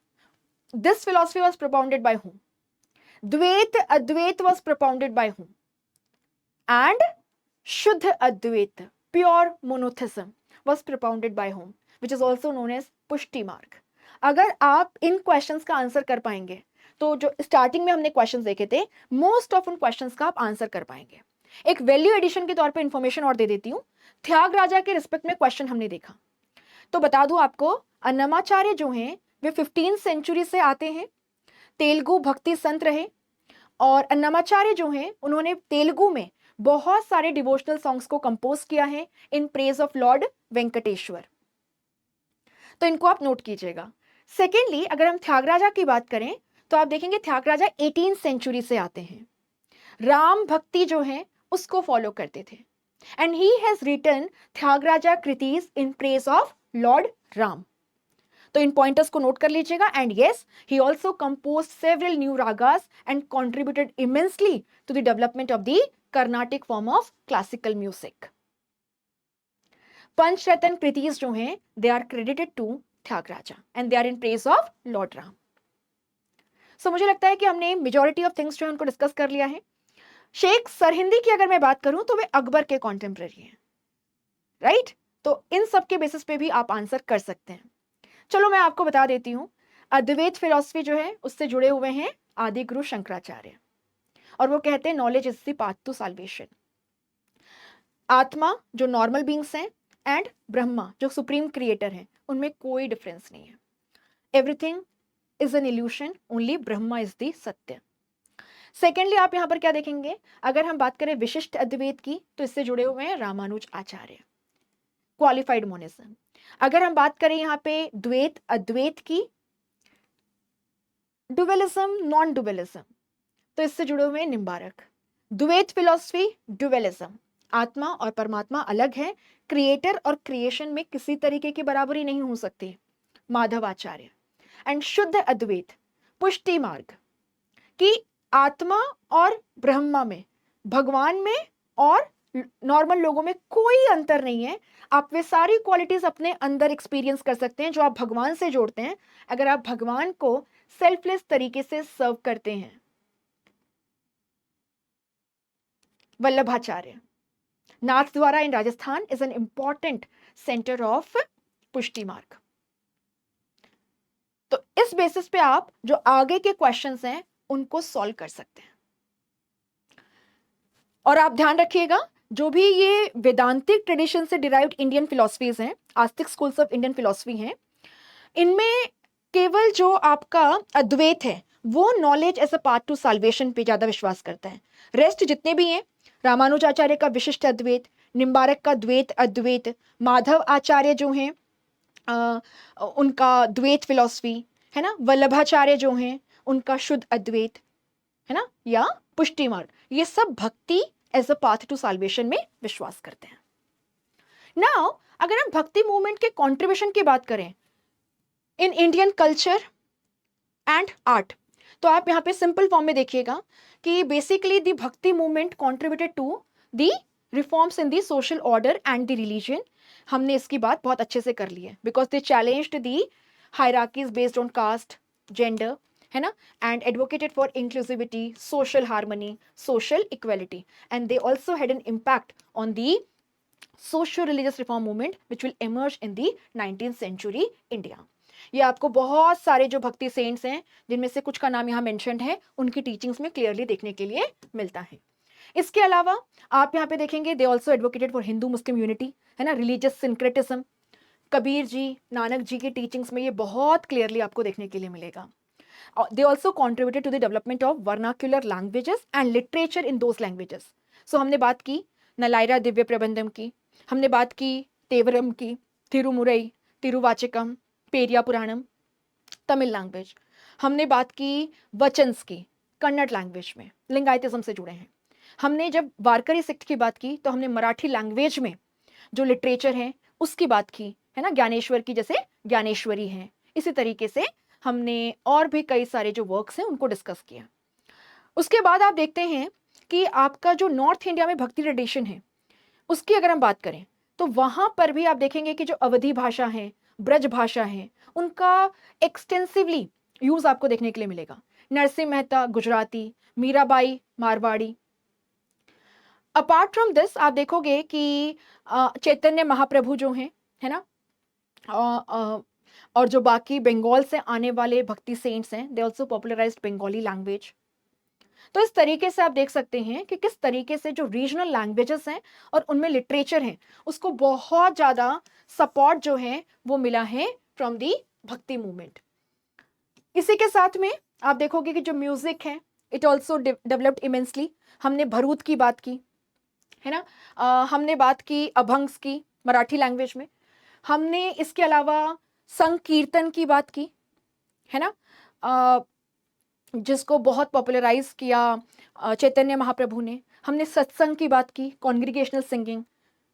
this philosophy was propounded by whom? Dvaita Advaita was propounded by whom? And Shuddha Advaita, pure monotheism, was propounded by whom? Which is also known as पुष्टि मार्ग। अगर आप इन क्वेश्चंस का आंसर कर पाएंगे तो जो स्टार्टिंग में हमने क्वेश्चंस देखे थे, मोस्ट ऑफ उन क्वेश्चंस का आप आंसर कर पाएंगे। एक वैल्यू एडिशन के तौर पे इंफॉर्मेशन और दे देती हूँ। त्यागराजा के रिस्पेक्ट में क्वेश्चन हमने देखा, तो बता दूं आपको, अन्नमाचार्य जो हैं वे 15th सेंचुरी से आते हैं, तेलुगु भक्ति संत रहे। और अन्नमाचार्य जो हैं उन्होंने तेलुगु में बहुत सारे डिवोशनल सॉन्ग्स को कंपोज किया है in praise of lord Venkateshwara, तो इनको आप नोट कीजिएगा। सेकेंडली अगर हम त्यागराजा की बात करें तो आप देखेंगे त्यागराजा 18th सेंचुरी से आते हैं, राम भक्ति जो है उसको फॉलो करते थे। And he has written Tyagaraja kritis in praise of Lord Ram. तो इन पॉइंटर्स को नोट कर लीजिएगा। And yes, he also composed several new ragas and contributed immensely to the development of the Carnatic form of classical music. Pancharatna kritis जो हैं they are credited to Tyagaraja and they are in praise of Lord Ram. So मुझे लगता है कि हमने majority of things जो है उनको डिस्कस कर लिया है। शेख सरहिंदी की अगर मैं बात करूं तो वे अकबर के कॉन्टेम्पररी हैं, राइट? तो इन सब के बेसिस पे भी आप आंसर कर सकते हैं। चलो मैं आपको बता देती हूं, अद्वैत फिलॉसफी जो है उससे जुड़े हुए हैं आदि गुरु शंकराचार्य, और वो कहते हैं knowledge is the path to salvation. आत्मा जो नॉर्मल बींग्स हैं एंड ब्रह्मा जो सुप्रीम क्रिएटर हैं, उनमें कोई डिफरेंस नहीं है। Everything is an illusion, only Brahma is the सत्य। सेकेंडली आप यहां पर क्या देखेंगे, अगर हम बात करें विशिष्ट अद्वैत की तो इससे जुड़े हुए हैं रामानुज आचार्य, क्वालिफाइड मोनिज्म। अगर हम बात करें यहाँ पे द्वैत अद्वैत की, डुअलिज्म नॉन डुअलिज्म, तो इससे जुड़े हुए हैं निम्बारक। द्वैत फिलॉसफी, ड्युअलिज्म, आत्मा और परमात्मा अलग है, क्रिएटर और क्रिएशन में किसी तरीके की बराबरी नहीं हो सकती, माधवाचार्य। एंड शुद्ध अद्वैत, पुष्टि मार्ग, कि आत्मा और ब्रह्मा में, भगवान में और नॉर्मल लोगों में कोई अंतर नहीं है। आप वे सारी क्वालिटीज अपने अंदर एक्सपीरियंस कर सकते हैं जो आप भगवान से जोड़ते हैं, अगर आप भगवान को सेल्फलेस तरीके से सर्व करते हैं। Vallabhacharya, Nathdwara in Rajasthan is an important centre of Pushti Marg. तो इस बेसिस पे आप जो आगे के क्वेश्चंस हैं उनको सॉल्व कर सकते हैं। और आप ध्यान रखिएगा, जो भी ये वेदांतिक ट्रेडिशन से डिराइव्ड इंडियन फिलॉसफीज हैं, आस्तिक स्कूल्स ऑफ इंडियन फिलॉसफी हैं, इनमें केवल जो आपका अद्वैत है वो knowledge as a part to salvation पे ज्यादा विश्वास करता है। रेस्ट जितने भी हैं, रामानुजाचार्य का विशिष्ट अद्वैत, निम्बारक का द्वैत अद्वैत, माधव आचार्य जो हैं उनका द्वैत फिलॉसफी है ना, वल्लभाचार्य जो हैं उनका शुद्ध अद्वैत है ना, या पुष्टि मार्ग, ये सब bhakti as a path to salvation में विश्वास करते हैं। नाउ अगर हम भक्ति मूवमेंट के कंट्रीब्यूशन की बात करें in Indian culture and art, तो आप यहाँ पे सिंपल फॉर्म में देखिएगा कि basically the bhakti movement contributed to the reforms in the social order and the religion. हमने इसकी बात बहुत अच्छे से कर ली है, because they challenged the hierarchies based on caste, gender है ना, and advocated for inclusivity, social harmony, social equality, and they also had an impact on the social religious reform movement which will emerge in the 19th century India. ये आपको बहुत सारे जो भक्ति saints हैं, जिनमें से कुछ का नाम यहाँ मेंशन्ड है, उनकी टीचिंग्स में क्लियरली देखने के लिए मिलता है। इसके अलावा आप यहाँ पे देखेंगे they also advocated for Hindu Muslim unity है ना, रिलीजियस सिंक्रेटिज्म, कबीर जी, नानक जी की टीचिंग्स में ये बहुत क्लियरली आपको देखने के लिए मिलेगा। They also contributed to the development of vernacular languages and literature in those languages. So हमने बात की नलायरा दिव्य प्रबंधम की, हमने बात की तेवरम की, तिरुमुरई, तिरुवाचिकम, पेरिया पुराणम, तमिल लैंग्वेज, हमने बात की वचन्स की, कन्नड़ लैंग्वेज में लिंगायतिज्म से जुड़े हैं। हमने जब वारकरी सेक्ट की बात की तो हमने मराठी लैंग्वेज में जो लिटरेचर है उसकी बात की है ना, ज्ञानेश्वर की जैसे ज्ञानेश्वरी है। इसी तरीके से हमने और भी कई सारे जो वर्क्स हैं उनको डिस्कस किया। उसके बाद आप देखते हैं कि आपका जो नॉर्थ इंडिया में भक्ति ट्रेडिशन है उसकी अगर हम बात करें तो वहां पर भी आप देखेंगे कि जो अवधी भाषा है, ब्रज भाषा है, उनका एक्सटेंसिवली यूज आपको देखने के लिए मिलेगा। Narsinh Mehta Gujarati, Mirabai Marwari. Apart from this आप देखोगे कि चैतन्य महाप्रभु जो हैं है ना, और जो बाकी बंगाल से आने वाले भक्ति सेंट्स हैं, they also popularised Bengali language. तो इस तरीके से आप देख सकते हैं कि किस तरीके से जो रीजनल लैंग्वेजेस हैं और उनमें लिटरेचर है उसको बहुत ज़्यादा सपोर्ट जो है वो मिला है फ्रॉम दी भक्ति मूवमेंट। इसी के साथ में आप देखोगे कि जो म्यूजिक है इट ऑल्सो डेवलप्ड इमेंसली। हमने भरूत की बात की है ना, हमने बात की अभंग्स की मराठी लैंग्वेज में, हमने इसके अलावा संकीर्तन की बात की है ना, जिसको बहुत पॉपुलराइज किया चैतन्य महाप्रभु ने। हमने सत्संग की बात की, कॉन्ग्रीगेशनल सिंगिंग,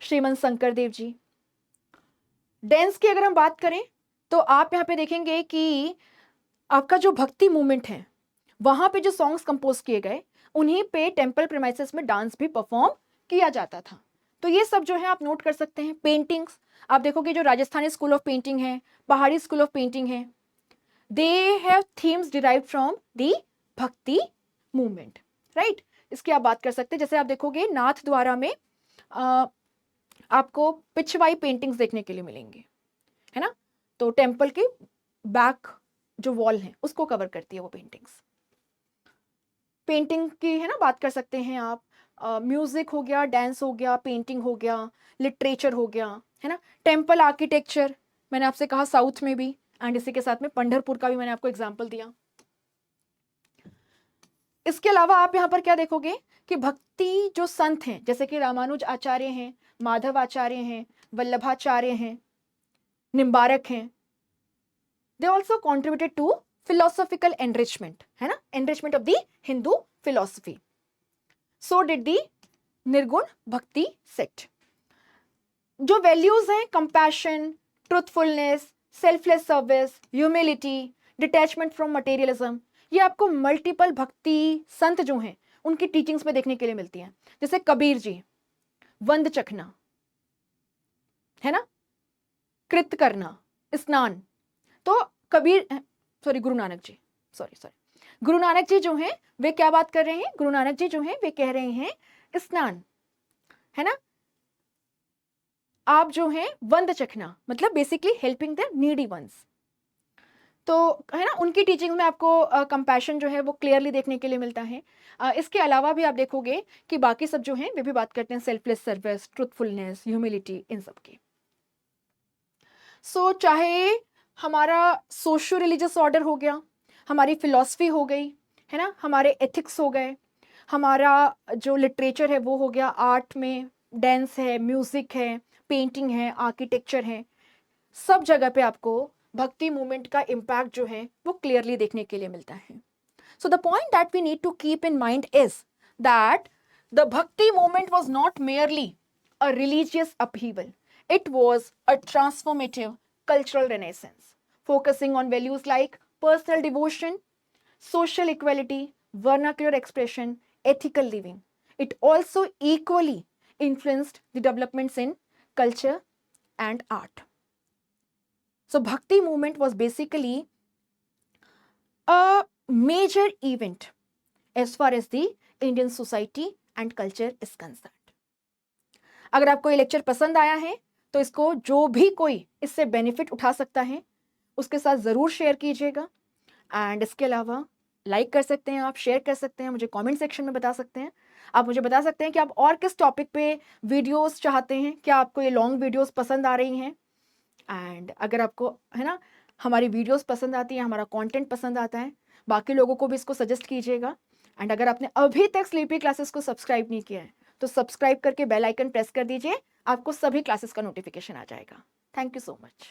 श्रीमंत शंकर देव जी। डांस की अगर हम बात करें तो आप यहाँ पे देखेंगे कि आपका जो भक्ति मूवमेंट है वहां पे जो सॉन्ग्स कंपोज किए गए उन्हीं पे टेम्पल प्रीमाइसेस में डांस भी परफॉर्म किया जाता था। तो ये सब जो है आप नोट कर सकते हैं। पेंटिंग्स आप देखोगे जो राजस्थानी स्कूल ऑफ पेंटिंग है, पहाड़ी स्कूल ऑफ पेंटिंग है, they have themes derived from the भक्ति मूवमेंट, राइट। इसकी आप बात कर सकते हैं। जैसे आप देखोगे नाथ द्वारा में आपको पिछवाई पेंटिंग्स देखने के लिए मिलेंगे है ना, तो टेम्पल के बैक जो वॉल है उसको कवर करती है वो पेंटिंग्स। पेंटिंग की है ना बात कर सकते हैं आप, म्यूजिक हो गया, डांस हो गया, पेंटिंग हो गया, लिटरेचर हो गया है ना, टेम्पल आर्किटेक्चर मैंने आपसे कहा साउथ में भी, एंड इसी के साथ में पंढरपुर का भी मैंने आपको एग्जांपल दिया। इसके अलावा आप यहाँ पर क्या देखोगे कि भक्ति जो संत हैं जैसे कि रामानुज आचार्य हैं, माधव आचार्य हैं, वल्लभाचार्य हैं, निम्बारक हैं, they also contributed to philosophical enrichment है ना, enrichment of the Hindu philosophy. So did the निर्गुण भक्ति sect. जो वैल्यूज हैं, compassion, truthfulness, selfless service, humility, detachment from materialism, ये आपको मल्टीपल भक्ति संत जो हैं उनकी टीचिंग्स में देखने के लिए मिलती हैं. जैसे कबीर जी, वंद चखना, है ना, कृत करना, स्नान. तो कबीर, सॉरी गुरु नानक जी, सॉरी गुरु नानक जी जो हैं वे क्या बात कर रहे हैं? गुरु नानक जी जो हैं वे कह रहे हैं स्नान, है ना. आप जो हैं वंद चखना, मतलब basically helping the needy ones. तो है ना, उनकी टीचिंग में आपको कंपैशन जो है वो क्लियरली देखने के लिए मिलता है. इसके अलावा भी आप देखोगे कि बाकी सब जो हैं वे भी बात करते हैं सेल्फलेस सर्विस, ट्रूथफुलनेस, ह्यूमिलिटी, इन सब की. सो चाहे हमारा सोशो रिलीजियस ऑर्डर हो गया, हमारी फिलॉसफी हो गई, है ना, हमारे एथिक्स हो गए, हमारा जो लिटरेचर है वो हो गया, आर्ट में डांस है, म्यूजिक है, पेंटिंग है, आर्किटेक्चर है, सब जगह पे आपको भक्ति मूवमेंट का इम्पैक्ट जो है वो क्लियरली देखने के लिए मिलता है. So the point that we need to keep in mind is that the bhakti movement was not merely a religious upheaval, it was a transformative cultural renaissance, focusing on values like personal devotion, social equality, vernacular expression, ethical living. It also equally influenced the developments in culture and art. So Bhakti movement was basically a major event as far as the Indian society and culture is concerned. अगर आपको ये lecture पसंद आया है तो इसको जो भी कोई इससे बेनिफिट उठा सकता है उसके साथ ज़रूर शेयर कीजिएगा. एंड इसके अलावा लाइक कर सकते हैं आप, शेयर कर सकते हैं, मुझे कमेंट सेक्शन में बता सकते हैं. आप मुझे बता सकते हैं कि आप और किस टॉपिक पे वीडियोस चाहते हैं, क्या आपको ये लॉन्ग वीडियोस पसंद आ रही हैं. एंड अगर आपको, है ना, हमारी वीडियोस पसंद आती हैं, हमारा कंटेंट पसंद आता है, बाकी लोगों को भी इसको सजेस्ट कीजिएगा. एंड अगर आपने अभी तक स्लीपी क्लासेस को सब्सक्राइब नहीं किया है तो सब्सक्राइब करके बेल आइकन प्रेस कर दीजिए, आपको सभी क्लासेस का नोटिफिकेशन आ जाएगा. Thank you so much.